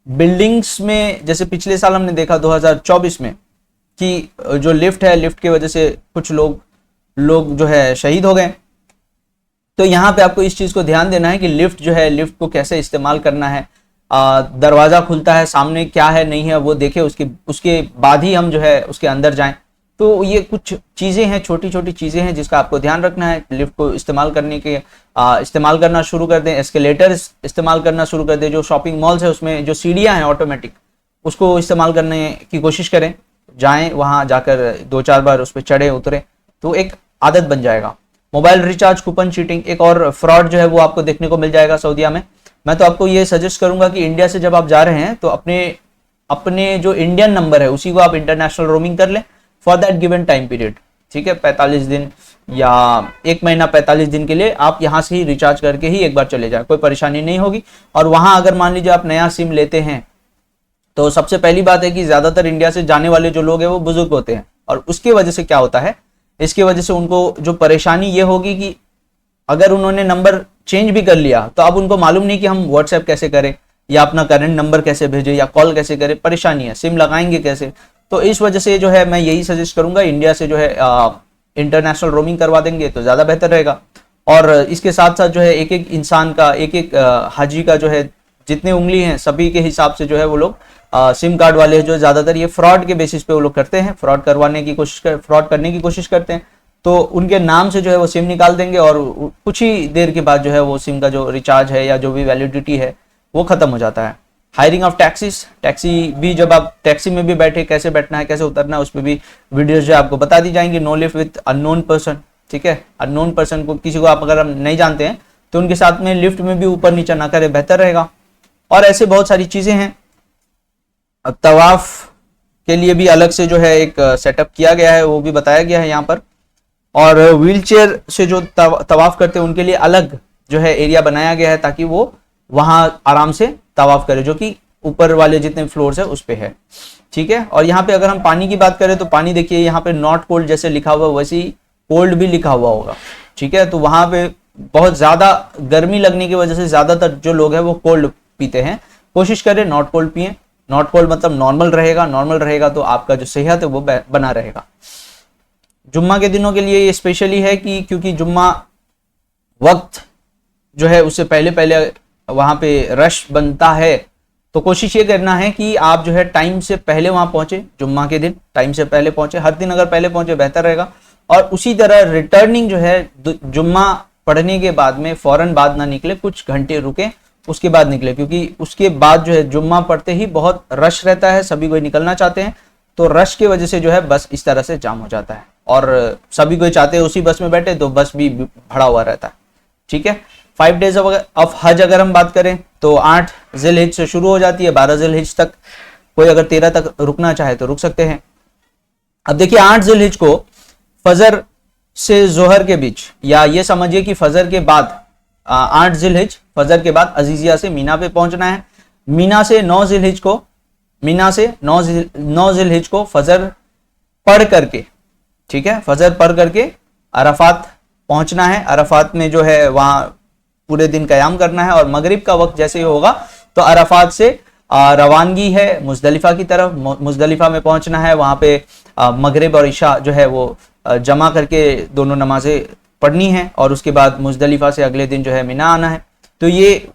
बिल्डिंग्स में, जैसे पिछले साल हमने देखा 2024 में कि जो लिफ्ट है, लिफ्ट की वजह से कुछ लोग जो है शहीद हो गए। तो यहाँ पे आपको इस चीज को ध्यान देना है कि लिफ्ट जो है, लिफ्ट को कैसे इस्तेमाल करना है। दरवाजा खुलता है, सामने क्या है नहीं है वो देखे, उसके बाद ही हम जो है उसके अंदर जाएं। तो ये कुछ चीज़ें हैं, छोटी छोटी चीज़ें हैं जिसका आपको ध्यान रखना है। लिफ्ट को इस्तेमाल करने के इस्तेमाल करना शुरू कर दें, एस्केलेटर इस्तेमाल करना शुरू कर दें। जो शॉपिंग मॉल्स है उसमें जो सीढ़ियाँ हैं ऑटोमेटिक, उसको इस्तेमाल करने की कोशिश करें, जाएं वहाँ जाकर 2-4 बार उस पर चढ़े उतरे, तो एक आदत बन जाएगा। मोबाइल रिचार्ज कूपन चीटिंग एक और फ्रॉड जो है वो आपको देखने को मिल जाएगा सऊदीया में। मैं तो आपको ये सजेस्ट करूंगा कि इंडिया से जब आप जा रहे हैं तो अपने जो इंडियन नंबर है उसी को आप इंटरनेशनल रोमिंग कर लें for that given time period, ठीक है। 45 दिन या 1 महीना 45 दिन के लिए आप यहाँ से ही रिचार्ज करके ही एक बार चले जाए, कोई परेशानी नहीं होगी। और वहाँ अगर मान लीजिए आप नया सिम लेते हैं तो सबसे पहली बात है कि ज्यादातर इंडिया से जाने वाले जो लोग हैं वो बुजुर्ग होते हैं, और उसकी वजह से क्या होता है, इसकी वजह से उनको जो परेशानी ये होगी कि अगर उन्होंने नंबर चेंज भी कर लिया तो अब उनको मालूम नहीं कि हम व्हाट्सएप कैसे करें या अपना करंट नंबर कैसे भेजें या कॉल कैसे करें, परेशानी है, सिम लगाएंगे कैसे। तो इस वजह से जो है मैं यही सजेस्ट करूंगा, इंडिया से जो है इंटरनेशनल रोमिंग करवा देंगे तो ज़्यादा बेहतर रहेगा। और इसके साथ साथ जो है एक एक इंसान का, एक एक हाजी का जो है जितने उंगली हैं सभी के हिसाब से जो है वो लोग सिम कार्ड वाले जो ज़्यादातर ये फ्रॉड के बेसिस पे वो लोग करते हैं, फ्रॉड करने की कोशिश करते हैं। तो उनके नाम से जो है वो सिम निकाल देंगे और कुछ ही देर के बाद जो है वो सिम का जो रिचार्ज है या जो भी वैलिडिटी है वो खत्म हो जाता है। हायरिंग ऑफ टैक्सीज, टैक्सी भी जब आप टैक्सी में भी बैठे कैसे बैठना है कैसे उतरना है उस पर भी वीडियोज जो आपको बता दी जाएंगी। No lift with unknown person, ठीक है। अननोन पर्सन को, किसी को आप अगर हम नहीं जानते हैं तो उनके साथ में लिफ्ट में भी ऊपर नीचे ना करें, बेहतर रहेगा। और ऐसे बहुत सारी चीजें हैं। तवाफ के लिए भी अलग से जो है एक सेटअप किया गया है, वो भी बताया गया है यहाँ पर। और व्हीलचेयर से जो तवाफ करते हैं उनके लिए अलग जो है एरिया बनाया गया है ताकि वो वहां आराम से तवाफ करे, जो कि ऊपर वाले जितने फ्लोर्स है उस पे है, ठीक है। और यहाँ पे अगर हम पानी की बात करें तो पानी देखिए यहाँ पे नॉट कोल्ड जैसे लिखा हुआ वैसे ही कोल्ड भी लिखा हुआ होगा, ठीक है। तो वहां पे बहुत ज्यादा गर्मी लगने की वजह से ज्यादातर जो लोग हैं वो कोल्ड पीते हैं, कोशिश करें नॉट कोल्ड पिए। नॉट कोल्ड मतलब नॉर्मल रहेगा, नॉर्मल रहेगा तो आपका जो सेहत है वो बना रहेगा। जुम्मा के दिनों के लिए ये स्पेशली है कि क्योंकि जुम्मा वक्त जो है उससे पहले वहां पे रश बनता है, तो कोशिश ये करना है कि आप जो है टाइम से पहले वहां पहुंचे, जुम्मा के दिन टाइम से पहले पहुंचे। हर दिन अगर पहले पहुंचे बेहतर रहेगा। और उसी तरह रिटर्निंग जो है जुम्मा पढ़ने के बाद में फौरन बाद ना निकले, कुछ घंटे रुके उसके बाद निकले, क्योंकि उसके बाद जो है जुम्मा पढ़ते ही बहुत रश रहता है, सभी कोई निकलना चाहते हैं, तो रश की वजह से जो है बस इस तरह से जाम हो जाता है और सभी कोई चाहते हैं उसी बस में बैठे, तो बस भी भरा हुआ रहता है, ठीक है। 5 डेज ऑफ हज अगर हम बात करें तो 8 ज़िलहिज से शुरू हो जाती है 12 ज़िलहिज तक। कोई अगर 13 तक रुकना चाहे तो रुक सकते हैं। अब देखिए 8 ज़िलहिज को फजर से जोहर के बीच, या ये समझिए कि फजर के बाद 8 ज़िलहिज फजर के बाद अजीजिया से मीना पे पहुंचना है। मीना से 9 ज़िलहिज को फजर पढ़ करके, ठीक है, फजर पढ़ करके अराफात पहुंचना है। अराफात में जो है वहां पूरे दिन कयाम करना है और मगरिब का वक्त जैसे ही होगा तो अराफात से रवानगी है मुजदलिफा की तरफ। मुजदलिफा में पहुंचना है, वहां पे मगरिब और इशा जो है वो जमा करके दोनों नमाजें पढ़नी है और उसके बाद मुजदलिफा से अगले दिन जो है मिना आना है। तो ये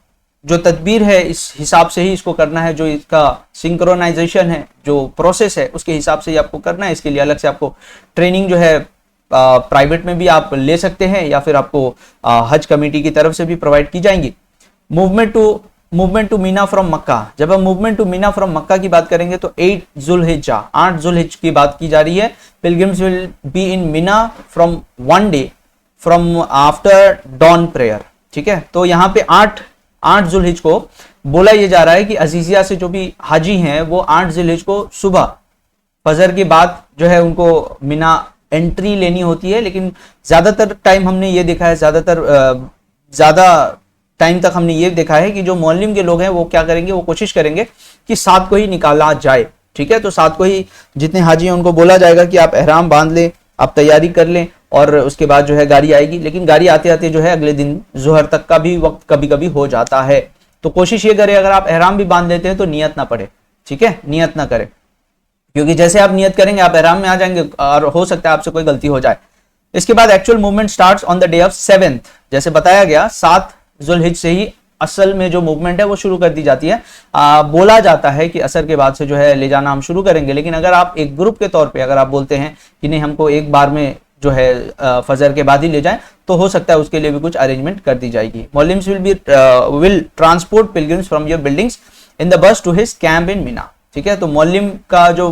जो तदबीर है इस हिसाब से ही इसको करना है, जो इसका सिंक्रोनाइजेशन है, जो प्रोसेस है उसके हिसाब से ही आपको करना है। इसके लिए अलग से आपको ट्रेनिंग जो है प्राइवेट में भी आप ले सकते हैं या फिर आपको हज कमेटी की तरफ से भी प्रोवाइड की जाएंगी। मूवमेंट टू मीना फ्रॉम मक्का, जब हम मूवमेंट टू मीना फ्रॉम मक्का की बात करेंगे तो 8 ज़ुल्हिज्जा की बात की जा रही है। Pilgrims will be in Mina from 1 day from after dawn prayer, ठीक है। तो यहाँ पे 8 ज़ुल्हिज को बोला यह जा रहा है कि अजीजिया से जो भी हाजी हैं वो 8 ज़ुल्हिज को सुबह फजर के बाद जो है उनको मीना एंट्री लेनी होती है। लेकिन ज्यादातर टाइम हमने ये देखा है, ज्यादा टाइम तक हमने ये देखा है कि जो मौलिम के लोग हैं वो क्या करेंगे, वो कोशिश करेंगे कि 7 को ही निकाला जाए, ठीक है। तो 7 को ही जितने हाजी हैं उनको बोला जाएगा कि आप एहराम बांध लें, आप तैयारी कर लें और उसके बाद जो है गाड़ी आएगी। लेकिन गाड़ी आते आते जो है अगले दिन जोहर तक का भी वक्त कभी कभी हो जाता है। तो कोशिश ये करें अगर आप एहराम भी बांध लेते हैं तो नियत ना पड़े, ठीक है, नियत ना करें, क्योंकि जैसे आप नियत करेंगे आप एहराम में आ जाएंगे और हो सकता है आपसे कोई गलती हो जाए। इसके बाद actual movement starts on the day of 7th, जैसे बताया गया 7 ज़ुल्हिज से ही असल में जो मूवमेंट है वो शुरू कर दी जाती है। बोला जाता है कि असर के बाद से जो है ले जाना हम शुरू करेंगे, लेकिन अगर आप एक ग्रुप के तौर पे अगर आप बोलते हैं कि नहीं हमको एक बार में जो है फजर के बाद ही ले जाएं, तो हो सकता है उसके लिए भी कुछ अरेंजमेंट कर दी जाएगी। मौलविस will transport pilgrims from your buildings in the bus to his camp in Mina. ठीक है, तो मौलम का जो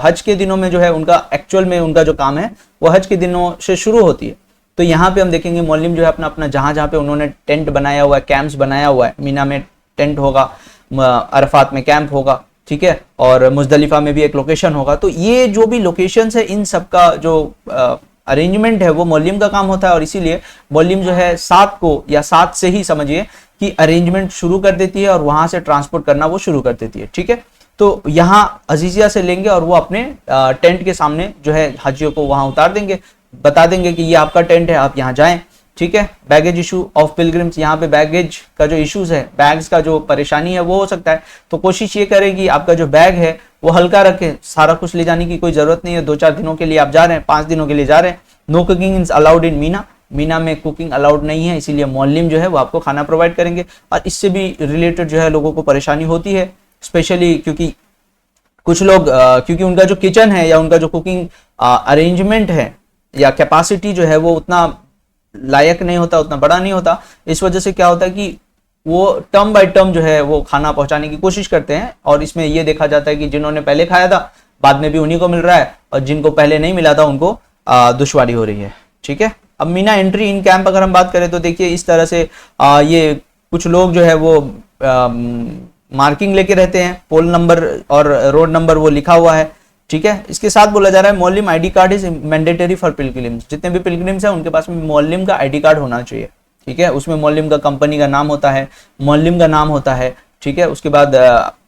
हज के दिनों में जो है उनका एक्चुअल में उनका जो काम है वो हज के दिनों से शुरू होती है। तो यहाँ पे हम देखेंगे मौलम जो है अपना अपना जहां पे उन्होंने टेंट बनाया हुआ है, कैंप्स बनाया हुआ है, मीना में टेंट होगा, अरफात में कैंप होगा, ठीक है, और मुजदलिफा में भी एक लोकेशन होगा। तो ये जो भी लोकेशंस है इन सब का जो अरेंजमेंट है वो मौलम का काम होता है, और इसीलिए मौलम जो है 7 को या 7 से ही समझिए कि अरेंजमेंट शुरू कर देती है और वहां से ट्रांसपोर्ट करना वो शुरू कर देती है। ठीक है, तो यहाँ अजीजिया से लेंगे और वो अपने टेंट के सामने जो है हाजियों को वहां उतार देंगे, बता देंगे कि ये आपका टेंट है, आप यहाँ जाएं। ठीक है, बैगेज इशू ऑफ पिलग्रिम्स, यहाँ पे बैगेज का जो इश्यूज है, बैग्स का जो परेशानी है वो हो सकता है, तो कोशिश ये करें कि आपका जो बैग है वो हल्का रखें, सारा कुछ ले जाने की कोई जरूरत नहीं है। 2-4 दिनों के लिए आप जा रहे हैं, 5 दिनों के लिए जा रहे हैं। No cooking is allowed in Mina, Mina में कुकिंग अलाउड नहीं है, इसीलिए मौलम जो है वो आपको खाना प्रोवाइड करेंगे। और इससे भी रिलेटेड जो है लोगों को परेशानी होती है, स्पेशली क्योंकि कुछ लोग क्योंकि उनका जो किचन है या उनका जो कुकिंग अरेंजमेंट है या कैपेसिटी जो है वो उतना लायक नहीं होता, उतना बड़ा नहीं होता। इस वजह से क्या होता है कि वो टर्म बाय टर्म जो है वो खाना पहुंचाने की कोशिश करते हैं, और इसमें ये देखा जाता है कि जिन्होंने पहले खाया था बाद में भी उन्हीं को मिल रहा है, और जिनको पहले नहीं मिला था उनको दुश्वारी हो रही है। ठीक है, अब मीना एंट्री इन कैंप अगर हम बात करें तो देखिए इस तरह से ये कुछ लोग जो है वो मार्किंग लेके रहते हैं, पोल नंबर और रोड नंबर वो लिखा हुआ है। ठीक है, इसके साथ बोला जा रहा है मौलम ID card is mandatory for pilgrims, जितने भी पिलग्रिम्स हैं उनके पास में मौलम का आईडी कार्ड होना चाहिए। ठीक है, उसमें मौलम का कंपनी का नाम होता है, मौलम का नाम होता है। ठीक है, उसके बाद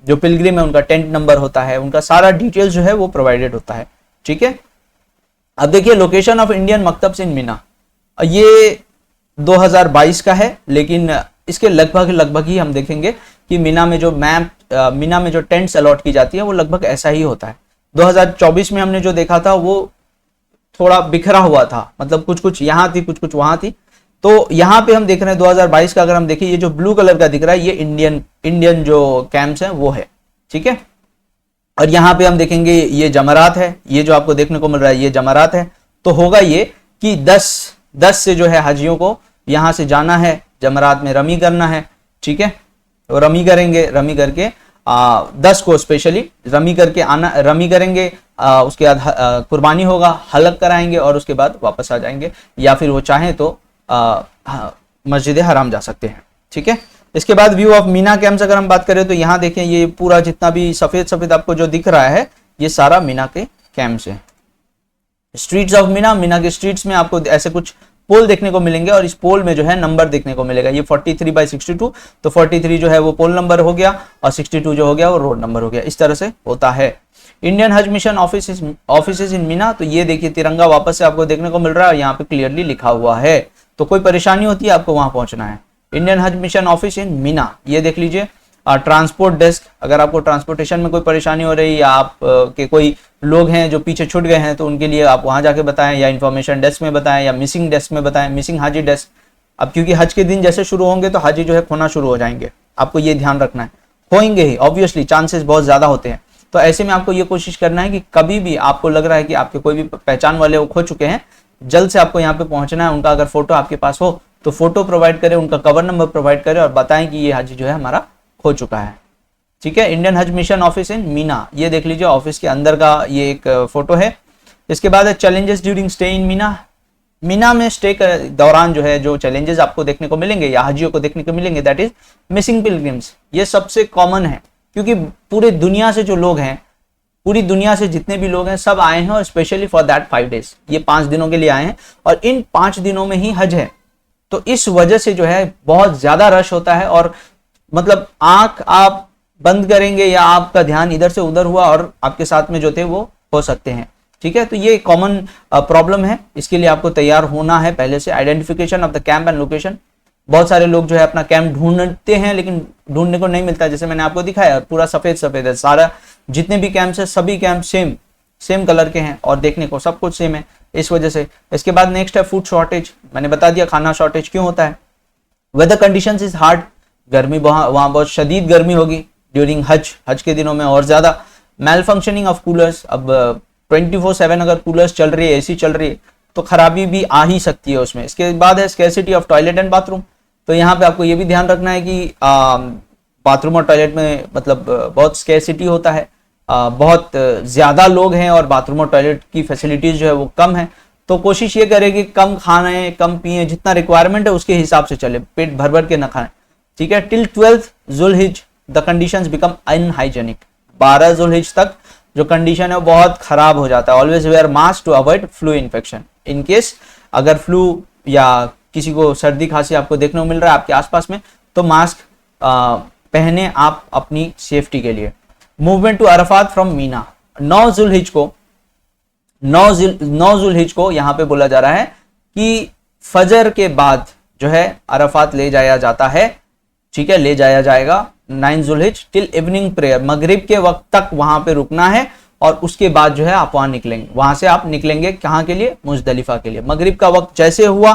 जो पिलग्रिम है उनका टेंट नंबर होता है, उनका सारा डिटेल्स जो है वो प्रोवाइडेड होता है। ठीक है, अब देखिए लोकेशन ऑफ इंडियन मकतब्स इन मीना, ये 2022 का है, लेकिन इसके लगभग ही हम देखेंगे कि मीना में जो मीना में जो टेंट्स अलॉट की जाती है वो लगभग ऐसा ही होता है। 2024 में हमने जो देखा था वो थोड़ा बिखरा हुआ था, मतलब कुछ कुछ यहाँ थी, कुछ कुछ वहां थी। तो यहाँ पे हम देख रहे हैं 2022 का अगर हम देखें, ये जो ब्लू कलर का दिख रहा है ये इंडियन जो कैंप्स हैं वो है। ठीक है, और यहाँ पे हम देखेंगे ये जमरात है, ये जो आपको देखने को मिल रहा है ये जमरात है। तो होगा ये कि 10 से जो है हाजियों को यहाँ से जाना है, जमरात में रमी करना है। ठीक है, तो रमी करेंगे, रमी करके 10 को स्पेशली रमी करके आना, रमी करेंगे, उसके बाद कुर्बानी होगा, हलक कराएंगे और उसके बाद वापस आ जाएंगे, या फिर वो चाहें तो मस्जिद हराम जा सकते हैं। ठीक है, इसके बाद व्यू ऑफ मीना कैंप्स अगर हम बात करें तो यहाँ देखें ये पूरा जितना भी सफेद सफेद आपको जो दिख रहा है ये सारा मीना के कैंप्स है। स्ट्रीट्स ऑफ मीना, मीना के स्ट्रीट्स में आपको ऐसे कुछ पोल देखने को मिलेंगे, और इस पोल में जो है नंबर देखने को मिलेगा, ये 43/62, तो 43 जो है वो पोल नंबर हो गया और 62 जो हो गया वो रोड नंबर हो गया। इस तरह से होता है। Indian Hajj mission office in Meena, तो ये देखिए तिरंगा वापस से आपको देखने को मिल रहा है, यहाँ पे क्लियरली लिखा हुआ है, तो कोई परेशानी होती है आपको वहां पहुंचना है। Indian Hajj mission office in Meena, ये देख लीजिए। ट्रांसपोर्ट डेस्क, अगर आपको ट्रांसपोर्टेशन में कोई परेशानी हो रही है या आप के कोई लोग हैं जो पीछे छूट गए हैं तो उनके लिए आप वहां जाके बताएं, या इंफॉर्मेशन डेस्क में बताएं, या मिसिंग डेस्क में बताएं, मिसिंग हाजी डेस्क। अब क्योंकि हज के दिन जैसे शुरू होंगे तो हाजी जो है खोना शुरू हो जाएंगे, आपको ये ध्यान रखना है, खोएंगे ही, ऑब्वियसली चांसेस बहुत ज्यादा होते हैं। तो ऐसे में आपको ये कोशिश करना है कि कभी भी आपको लग रहा है कि आपके कोई भी पहचान वाले वो खो चुके हैं, जल्द से आपको यहाँ पे पहुंचना है। उनका अगर फोटो आपके पास हो तो फोटो प्रोवाइड करें, उनका कवर नंबर प्रोवाइड करें और बताएं कि ये हाजी जो है हमारा खो चुका है। ठीक है, Indian Hajj mission office in Meena, ये देख लीजिए ऑफिस के अंदर का ये एक फोटो है। इसके बाद है challenges during stay in Mina. Mina में स्टे के दौरान जो है जो चैलेंजेस आपको देखने को मिलेंगे या हाजियों को देखने को मिलेंगे, दैट इज मिसिंग पिलग्रिम्स। ये सबसे कॉमन है क्योंकि पूरे दुनिया से जो लोग हैं, पूरी दुनिया से जितने भी लोग हैं सब आए हैं, और स्पेशली फॉर दैट 5 days, ये 5 दिनों के लिए आए हैं और इन 5 दिनों में ही हज है। तो इस वजह से जो है बहुत ज्यादा रश होता है, और मतलब आंख आप बंद करेंगे या आपका ध्यान इधर से उधर हुआ और आपके साथ में जो थे वो हो सकते हैं। ठीक है, तो ये कॉमन प्रॉब्लम है, इसके लिए आपको तैयार होना है पहले से। Identification of the camp and location, बहुत सारे लोग जो है अपना कैंप ढूंढते हैं लेकिन ढूंढने को नहीं मिलता, जैसे मैंने आपको दिखाया पूरा सफेद सफेद है, सारा जितने भी कैंप्स है सभी कैंप सेम कलर के हैं और देखने को सब कुछ सेम है, इस वजह से। इसके बाद नेक्स्ट है फूड शॉर्टेज, मैंने बता दिया खाना शॉर्टेज क्यों होता है। वेदर कंडीशंस इज हार्ड गर्मी वहाँ बहुत शदीद गर्मी होगी ड्यूरिंग हज के दिनों में और ज़्यादा। मेल फंक्शनिंग ऑफ कूलर्स, अब 24/7 अगर कूलर्स चल रही है, एसी चल रही है, तो खराबी भी आ ही सकती है उसमें। इसके बाद है scarcity of toilet and bathroom. तो यहाँ पे आपको ये भी ध्यान रखना है कि बाथरूम और टॉयलेट में मतलब बहुत स्कैरसिटी होता है, बहुत ज़्यादा लोग हैं और बाथरूम और टॉयलेट की फैसिलिटीज़ जो है वो कम है। तो कोशिश ये करें कि कम खाएं, कम पिए, जितना रिक्वायरमेंट है उसके हिसाब से चले, पेट भर भर के ना खाएं, ठीक है। टिल 12th जुल्हिज द कंडीशंस बिकम अनहाइजेनिक। 12 जुल्हिज तक जो कंडीशन है वो बहुत खराब हो जाता है। Always wear mask to avoid flu infection. In case अगर फ्लू या किसी को सर्दी खांसी आपको देखने को मिल रहा है आपके आसपास में, तो मास्क पहने आप अपनी सेफ्टी के लिए। Movement to Arafat from Mina. 9 जुल्हिज को यहाँ पे बोला जा रहा है कि फजर के बाद जो है अरफात ले जाया जाता है, ठीक है, ले जाया जाएगा 9 जुल्हिज टिल इवनिंग प्रेयर। मगरिब के वक्त तक वहां पे रुकना है और उसके बाद जो है आप वहां निकलेंगे। वहां से आप निकलेंगे कहाँ के लिए? मुजदलिफा के लिए। मगरिब का वक्त जैसे हुआ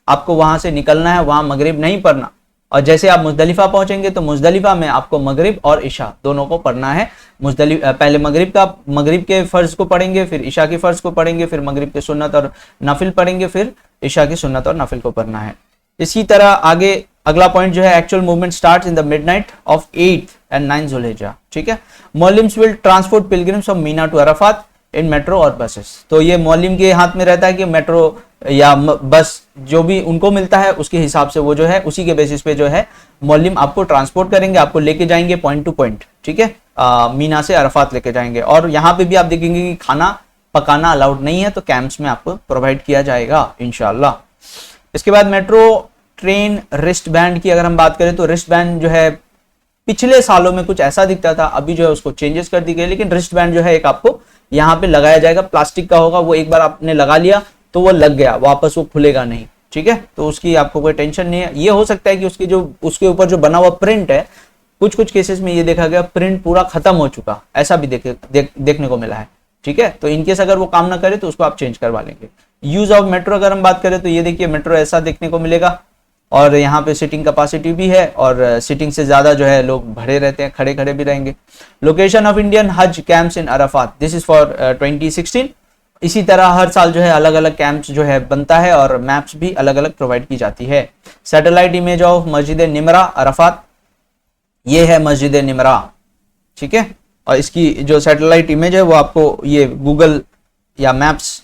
आपको वहां से निकलना है, वहां मगरिब नहीं पढ़ना। और जैसे आप मुजदलिफा पहुंचेंगे तो मुजदलिफा में आपको मगरिब और इशा दोनों को पढ़ना है। पहले मगरिब के फर्ज को पढ़ेंगे, फिर इशा के फर्ज को पढ़ेंगे, फिर मगरिब के सुन्नत और नफिल पढ़ेंगे, फिर इशा की सुन्नत और नफिल को पढ़ना है। इसी तरह आगे अगला पॉइंट जो है, actual movement starts in the midnight of 8th and 9th जुल्हिजा, ठीक है। मौलिम्स will transport pilgrims from Mina to Arafat in metro और बसेस। तो ये मौलिम के हाथ में रहता है कि मेट्रो या बस जो भी उनको मिलता है उसके हिसाब से वो जो है उसी के बेसिस पे जो है मौलिम आपको ट्रांसपोर्ट करेंगे, आपको लेके जाएंगे पॉइंट टू पॉइंट, ठीक है। मीना से अरफात लेके जाएंगे। और यहाँ पे भी आप देखेंगे कि खाना पकाना अलाउड नहीं है, तो कैंप्स में आपको प्रोवाइड किया जाएगा इंशाल्लाह। इसके बाद मेट्रो ट्रेन रिस्ट बैंड की अगर हम बात करें तो रिस्ट बैंड जो है पिछले सालों में कुछ ऐसा दिखता था, अभी जो है उसको चेंजेस कर दी गई। लेकिन रिस्ट बैंड जो है एक आपको यहाँ पे लगाया जाएगा, प्लास्टिक का होगा, वो एक बार आपने लगा लिया तो वो लग गया, वापस वो खुलेगा नहीं, ठीक है। तो उसकी आपको कोई टेंशन नहीं है। ये हो सकता है कि उसके ऊपर जो बना हुआ प्रिंट है, कुछ केसेस में ये देखा गया प्रिंट पूरा खत्म हो चुका, ऐसा भी देखने को मिला है, ठीक है। तो इनकेस अगर वो काम ना करे तो उसको आप चेंज करवा लेंगे। यूज ऑफ मेट्रो अगर हम बात करें तो ये देखिए मेट्रो ऐसा देखने को मिलेगा और यहाँ पे सीटिंग कैपेसिटी भी है और सीटिंग से ज्यादा जो है लोग भरे रहते हैं, खड़े खड़े भी रहेंगे। लोकेशन ऑफ इंडियन हज camps in Arafat, this is for 2016। इसी तरह हर साल जो है अलग अलग कैंप्स जो है बनता है और मैप्स भी अलग अलग प्रोवाइड की जाती है। सैटेलाइट इमेज ऑफ मस्जिद निमरा अरफात, ये है मस्जिद निमरा, ठीक है। और इसकी जो सैटेलाइट इमेज है वो आपको ये गूगल या मैप्स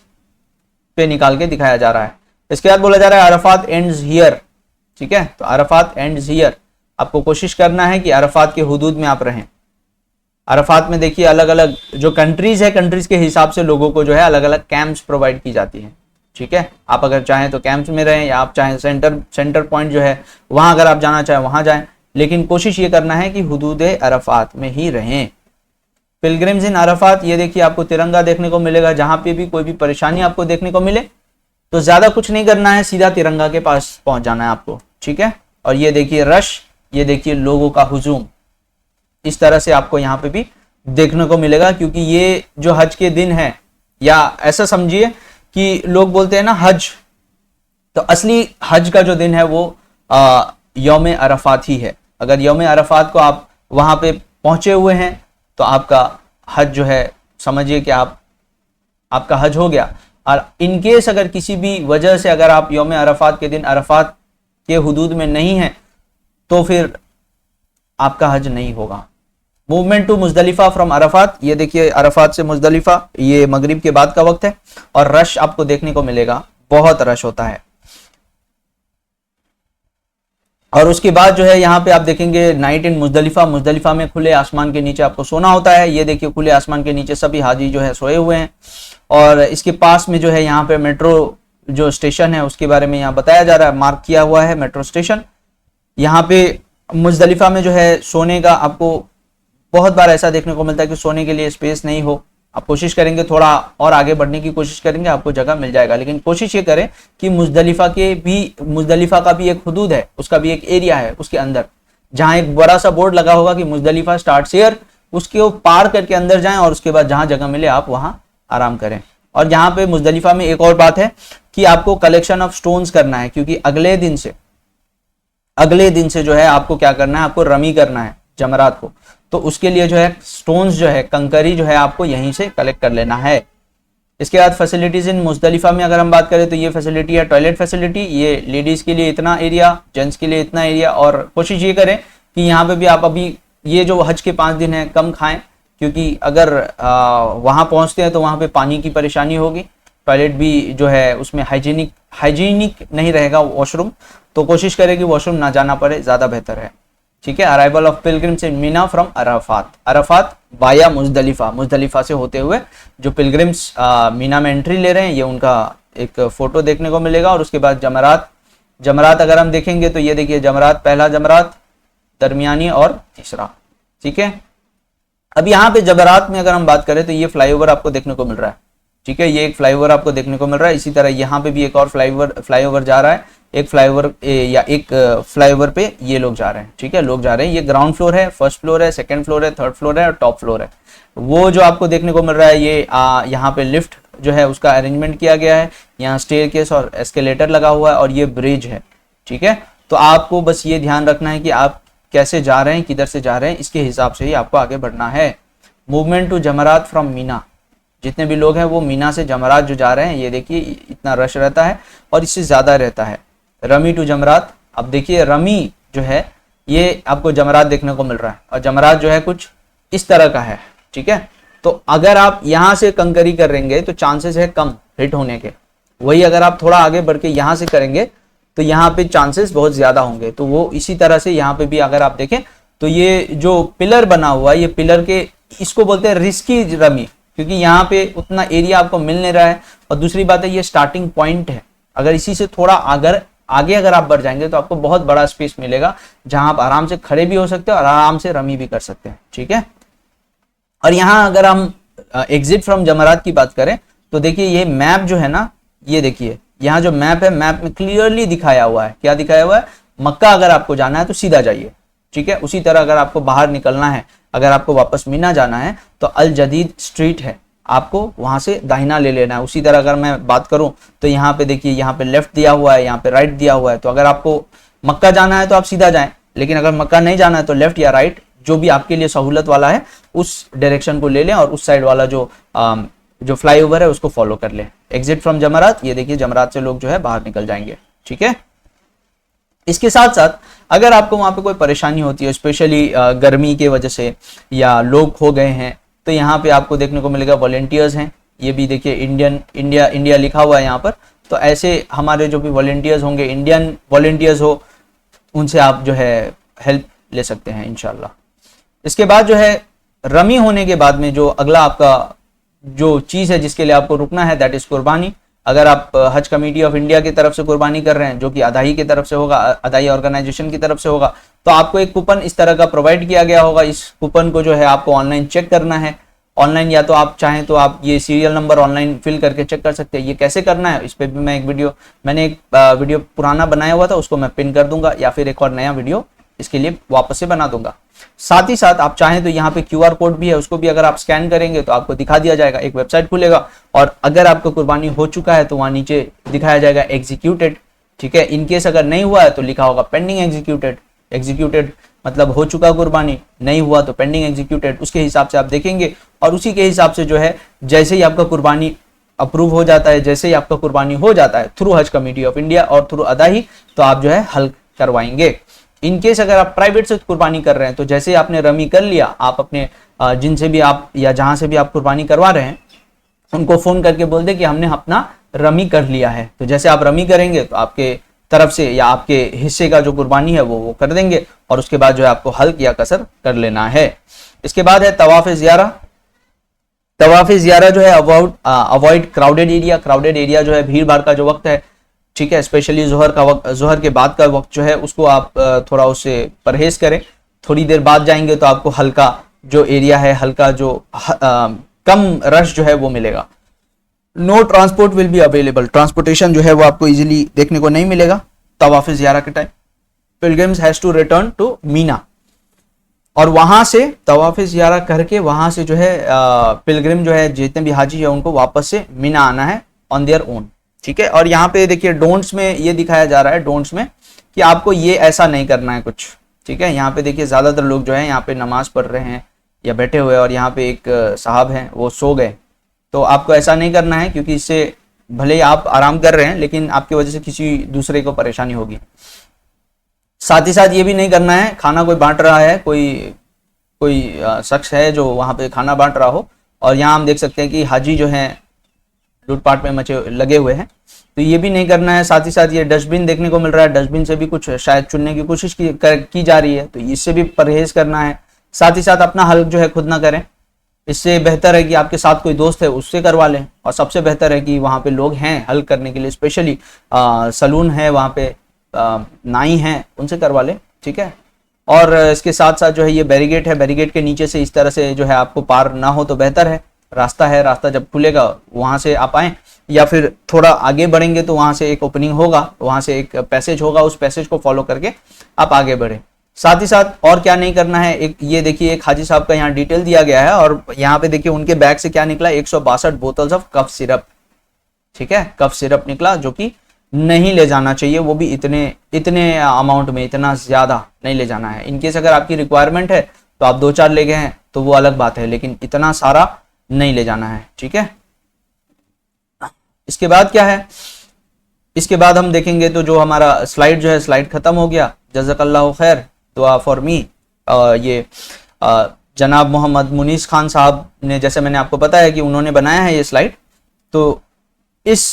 पे निकाल के दिखाया जा रहा है। इसके बाद बोला जा रहा है अरफात एंड्स हियर, ठीक है। तो अरफात एंड्स हियर, आपको कोशिश करना है कि अरफात के हुदूद में आप रहें। अरफात में देखिए अलग अलग जो कंट्रीज है, कंट्रीज के हिसाब से लोगों को जो है अलग अलग कैंप्स प्रोवाइड की जाती हैं, ठीक है। आप अगर चाहें तो कैंप्स में रहें या आप चाहें सेंटर पॉइंट जो है वहां अगर आप जाना चाहें वहां जाएं, लेकिन कोशिश ये करना है कि हुदूद अरफात में ही रहें। पिलग्रिम्स इन अरफात, ये देखिए आपको तिरंगा देखने को मिलेगा। जहां पे भी कोई भी परेशानी आपको देखने को मिले तो ज्यादा कुछ नहीं करना है, सीधा तिरंगा के पास पहुंच जाना है आपको, ठीक है। और ये देखिए रश, ये देखिए लोगों का हुजूम, इस तरह से आपको यहाँ पे भी देखने को मिलेगा। क्योंकि ये जो हज के दिन है, या ऐसा समझिए कि लोग बोलते हैं ना हज, तो असली हज का जो दिन है वो यौम अरफात ही है। अगर यौम अरफात को आप वहां पे पहुंचे हुए हैं तो आपका हज जो है समझिए कि आपका हज हो गया। और इनकेस अगर किसी भी वजह से अगर आप यौम अरफात के दिन अरफात के हुदूद में नहीं है तो फिर आपका हज नहीं होगा। Movement to Muzdalifah from Arfat, ये देखिए अरफात से मुजदलिफा, ये मगरिब के बाद का वक्त है और रश आपको देखने को मिलेगा, बहुत रश होता है। और उसके बाद जो है यहाँ पे आप देखेंगे नाइट इन मुजदलिफा, मुजदलिफा में खुले आसमान के नीचे आपको सोना होता है। ये देखिए खुले आसमान के नीचे सभी हाजी जो है सोए हुए हैं। और इसके पास में जो है यहाँ पे मेट्रो जो स्टेशन है उसके बारे में यहाँ बताया जा रहा है, मार्क किया हुआ है मेट्रो स्टेशन। यहाँ पे मुजदलिफा में जो है सोने का आपको बहुत बार ऐसा देखने को मिलता है कि सोने के लिए स्पेस नहीं हो, आप कोशिश करेंगे थोड़ा और आगे बढ़ने की कोशिश करेंगे, आपको जगह मिल जाएगा। लेकिन कोशिश ये करें कि मुजदलिफा का भी एक हुदूद है, उसका भी एक एरिया है उसके अंदर, जहां एक बड़ा सा बोर्ड लगा होगा कि मुजदलिफा स्टार्ट्स हियर, उसके पार करके अंदर जाएं और उसके बाद जहां जगह मिले आप वहां आराम करें। और यहाँ पे मुजदलिफा में एक और बात है कि आपको कलेक्शन ऑफ स्टोन्स करना है, क्योंकि अगले दिन से अगले दिन से जो है आपको क्या करना है, आपको रमी करना है जमरात को। तो उसके लिए जो है स्टोन्स जो है, कंकरी जो है आपको यहीं से कलेक्ट कर लेना है। इसके बाद फैसिलिटीज इन मुजदलिफा में अगर हम बात करें तो ये फैसिलिटी है टॉयलेट फैसिलिटी, ये लेडीज के लिए इतना एरिया, जेंट्स के लिए इतना एरिया। और कोशिश ये करें कि यहाँ पे भी आप अभी ये जो हज के 5 दिन है कम खाएं, क्योंकि अगर वहाँ पहुँचते हैं तो वहाँ पे पानी की परेशानी होगी, टॉयलेट भी जो है उसमें हाइजीनिक नहीं रहेगा वॉशरूम, तो कोशिश करें कि वॉशरूम ना जाना पड़े, ज़्यादा बेहतर है। ठीक है। Arrival of pilgrims in Mina from Arafat, Arafat via Muzdalifah, Muzdalifah से होते हुए जो पिलग्रिम्स मीना में एंट्री ले रहे हैं, ये उनका एक फोटो देखने को मिलेगा। और उसके बाद जमरात, जमरात अगर हम देखेंगे तो ये देखिए जमरात, पहला जमरात, दरमियानी और तीसरा। ठीक है। अब यहाँ पे जमरात में अगर हम बात करें तो ये फ्लाईओवर आपको देखने को मिल रहा है। ठीक है, ये एक फ्लाईओवर आपको देखने को मिल रहा है। इसी तरह यहाँ पे भी एक और फ्लाईओवर जा रहा है, एक फ्लाईओवर या एक फ्लाईओवर पे ये लोग जा रहे हैं। ठीक है, लोग जा रहे हैं। ये ग्राउंड फ्लोर है, फर्स्ट फ्लोर है, सेकंड फ्लोर है, थर्ड फ्लोर है और टॉप फ्लोर है। वो जो आपको देखने को मिल रहा है ये यहाँ पे लिफ्ट जो है उसका अरेंजमेंट किया गया है, यहाँ स्टेयरकेस और एस्केलेटर लगा हुआ है और ये ब्रिज है। ठीक है, तो आपको बस ये ध्यान रखना है कि आप कैसे जा रहे हैं, किधर से जा रहे हैं, इसके हिसाब से ही आपको आगे बढ़ना है। मूवमेंट टू जमरात फ्रॉम मीना, जितने भी लोग हैं वो मीना से जमरात जो जा रहे हैं, ये देखिए इतना रश रहता है और इससे ज़्यादा रहता है। रमी टू जमरात, अब देखिए रमी जो है ये आपको जमरात देखने को मिल रहा है और जमरात जो है कुछ इस तरह का है। ठीक है, तो अगर आप यहाँ से कंकरी करेंगे तो चांसेस है कम हिट होने के, वही अगर आप थोड़ा आगे बढ़ के यहाँ से करेंगे तो यहाँ पे चांसेस बहुत ज़्यादा होंगे। तो वो इसी तरह से यहाँ पे भी अगर आप देखें तो ये जो पिलर बना हुआ है, ये पिलर के, इसको बोलते हैं रिस्की रमी, क्योंकि यहाँ पे उतना एरिया आपको मिल नहीं रहा है। और दूसरी बात है ये स्टार्टिंग पॉइंट है, अगर इसी से थोड़ा आगे अगर आप बढ़ जाएंगे तो आपको बहुत बड़ा स्पेस मिलेगा जहां आप आराम से खड़े भी हो सकते हैं और आराम से रमी भी कर सकते हैं। ठीक है, और यहाँ अगर हम एग्जिट फ्रॉम जमरात की बात करें तो देखिए ये मैप जो है ना, ये देखिए यहाँ जो मैप है, मैप में क्लियरली दिखाया हुआ है, क्या दिखाया हुआ है, मक्का अगर आपको जाना है तो सीधा जाइए। ठीक है, उसी तरह अगर आपको बाहर निकलना है, अगर आपको वापस मीना जाना है तो अल जदीद स्ट्रीट है, आपको वहां से दाहिना ले लेना है। उसी तरह अगर मैं बात करूं तो यहाँ पे देखिए, यहाँ पे लेफ्ट दिया हुआ है, यहाँ पे राइट दिया हुआ है। तो अगर आपको मक्का जाना है तो आप सीधा जाएं, लेकिन अगर मक्का नहीं जाना है तो लेफ्ट या राइट, जो भी आपके लिए सहूलत वाला है उस डायरेक्शन को ले लें और उस साइड वाला जो फ्लाईओवर है उसको फॉलो कर लें। एग्जिट फ्रॉम जमरात, ये देखिए जमरात से लोग जो है बाहर निकल जाएंगे। ठीक है, इसके साथ साथ अगर आपको वहां पे कोई परेशानी होती है, स्पेशली गर्मी के वजह से या लोग खो गए हैं, तो यहाँ पे आपको देखने को मिलेगा वॉलेंटियर्स हैं। ये भी देखिए इंडिया लिखा हुआ है यहाँ पर। तो ऐसे हमारे जो भी वॉलेंटियर्स होंगे, इंडियन वॉलेंटियर्स हो, उनसे आप जो है हेल्प ले सकते हैं इंशाल्लाह। इसके बाद जो है रमी होने के बाद में जो अगला आपका जो चीज़ है जिसके लिए आपको रुकना है, दैट इज कुर्बानी। अगर आप हज कमेटी ऑफ इंडिया की तरफ से कुर्बानी कर रहे हैं, जो कि अदाई की तरफ से होगा, अदाई ऑर्गेनाइजेशन की तरफ से होगा, तो आपको एक कूपन इस तरह का प्रोवाइड किया गया होगा। इस कूपन को जो है आपको ऑनलाइन चेक करना है। ऑनलाइन या तो आप चाहें तो आप ये सीरियल नंबर ऑनलाइन फिल करके चेक कर सकते हैं। ये कैसे करना है इस पर भी मैंने एक वीडियो पुराना बनाया हुआ था, उसको मैं पिन कर दूंगा या फिर एक और नया वीडियो इसके लिए वापस से बना दूंगा। साथ ही साथ आप चाहें तो यहाँ पे QR कोड भी है, उसको भी अगर आप स्कैन करेंगे तो आपको दिखा दिया जाएगा, एक वेबसाइट खुलेगा और अगर आपका कुर्बानी हो चुका है तो वहाँ नीचे दिखाया जाएगा एग्जीक्यूटेड। ठीक है, इनकेस अगर नहीं हुआ है तो लिखा होगा पेंडिंग एग्जीक्यूटेड। एग्जीक्यूटेड मतलब हो चुका कुर्बानी, नहीं हुआ तो पेंडिंग एग्जीक्यूटेड। उसके हिसाब से आप देखेंगे और उसी के हिसाब से जो है जैसे ही आपका कुर्बानी अप्रूव हो जाता है, जैसे ही आपका कुर्बानी हो जाता है थ्रू हज कमेटी ऑफ इंडिया और थ्रू अदाई, तो आप जो है हल करवाएंगे। इनकेस अगर आप प्राइवेट से कुर्बानी कर रहे हैं तो जैसे आपने रमी कर लिया, आप अपने जिनसे भी आप या जहां से भी आप कुर्बानी करवा रहे हैं उनको फोन करके बोल दे कि हमने अपना रमी कर लिया है। तो जैसे आप रमी करेंगे तो आपके तरफ से या आपके हिस्से का जो कुर्बानी है वो कर देंगे और उसके बाद जो है आपको हल्क या कसर कर लेना है। इसके बाद है तवाफ ज़ियारा। तवाफ ज़ियारा जो है avoid crowded area. Crowded area जो है भीड़ भाड़ का जो वक्त है, ठीक है, स्पेशली जोहर का वक्त, जोहर के बाद का वक्त जो है उसको आप थोड़ा उससे परहेज करें। थोड़ी देर बाद जाएंगे तो आपको हल्का जो एरिया है, हल्का जो कम रश जो है वो मिलेगा। No transport will be available. Transportation जो है वो आपको इजीली देखने को नहीं मिलेगा तवाफ ज़ियारा के time. Pilgrims has to return to Mina और वहां से तवाफ ज़ियारा करके वहां से जो है पिलग्रिम जो है जितने भी हाजी है उनको वापस से मीना आना है ऑन देयर ओन। ठीक है, और यहाँ पे देखिए डोंट्स में ये दिखाया जा रहा है, डोंट्स में कि आपको ये ऐसा नहीं करना है कुछ, ठीक है। यहाँ पे देखिए ज़्यादातर लोग जो है यहाँ पे नमाज पढ़ रहे हैं या बैठे हुए, और यहाँ पे एक साहब हैं वो सो गए। तो आपको ऐसा नहीं करना है, क्योंकि इससे भले ही आप आराम कर रहे हैं लेकिन आपकी वजह से किसी दूसरे को परेशानी होगी। साथ ही साथ ये भी नहीं करना है, खाना कोई बांट रहा है, कोई शख्स है जो वहाँ पे खाना बांट रहा हो, और यहाँ हम देख सकते हैं कि हाजी जो हैं लूटपाट में मचे लगे हुए हैं, तो ये भी नहीं करना है। साथ ही साथ ये डस्टबिन देखने को मिल रहा है, डस्टबिन से भी कुछ शायद चुनने की कोशिश की जा रही है, तो इससे भी परहेज करना है। साथ ही साथ अपना हल जो है खुद ना करें, इससे बेहतर है कि आपके साथ कोई दोस्त है उससे करवा लें, और सबसे बेहतर है कि वहाँ पे लोग हैं हल करने के लिए, स्पेशली सलून है वहाँ पे, नाई हैं उनसे करवा लें, ठीक है। और इसके साथ साथ जो है ये बैरिगेट है, बैरिगेट के नीचे से इस तरह से जो है आपको पार ना हो तो बेहतर है। रास्ता है, रास्ता जब खुलेगा वहाँ से आप आएँ, या फिर थोड़ा आगे बढ़ेंगे तो वहाँ से एक ओपनिंग होगा, वहाँ से एक पैसेज होगा, उस पैसेज को फॉलो करके आप आगे बढ़ें। साथ ही साथ और क्या नहीं करना है, एक ये देखिए एक हाजी साहब का यहाँ डिटेल दिया गया है, और यहाँ पे देखिए उनके बैग से क्या निकला, 162 बोतल्स ऑफ कफ सिरप, ठीक है, कफ सिरप निकला, जो कि नहीं ले जाना चाहिए, वो भी इतने अमाउंट में, इतना ज्यादा नहीं ले जाना है। इनकेस अगर आपकी रिक्वायरमेंट है तो आप 2-4 ले गए हैं तो वो अलग बात है, लेकिन इतना सारा नहीं ले जाना है, ठीक है। इसके बाद क्या है, इसके बाद हम देखेंगे तो जो हमारा स्लाइड जो है, स्लाइड खत्म हो गया। जज़ाकल्लाहु खैर, दुआ फॉर मी। ये जनाब मोहम्मद मुनीस खान साहब ने, जैसे मैंने आपको बताया कि उन्होंने बनाया है ये स्लाइड। तो इस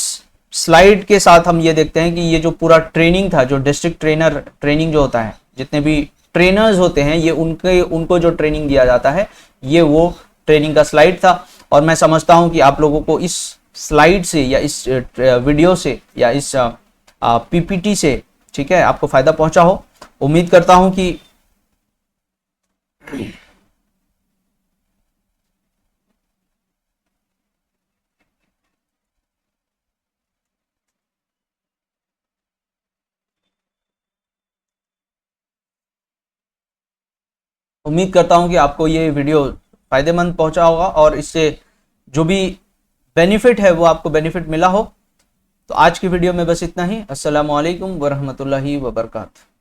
स्लाइड के साथ हम ये देखते हैं कि ये जो पूरा ट्रेनिंग था, जो डिस्ट्रिक्ट ट्रेनर ट्रेनिंग जो होता है, जितने भी ट्रेनर्स होते हैं, ये उनको जो ट्रेनिंग दिया जाता है, ये वो ट्रेनिंग का स्लाइड था। और मैं समझता हूं कि आप लोगों को इस स्लाइड से या इस वीडियो से या इस पीपीटी से, ठीक है, आपको फायदा पहुंचा हो। उम्मीद करता हूं कि आपको ये वीडियो फायदेमंद पहुंचा होगा, और इससे जो भी बेनिफिट है वो आपको बेनिफिट मिला हो। तो आज की वीडियो में बस इतना ही। अस्सलामु अलैकुम वरहमतुल्लाहि वबरकातुहू।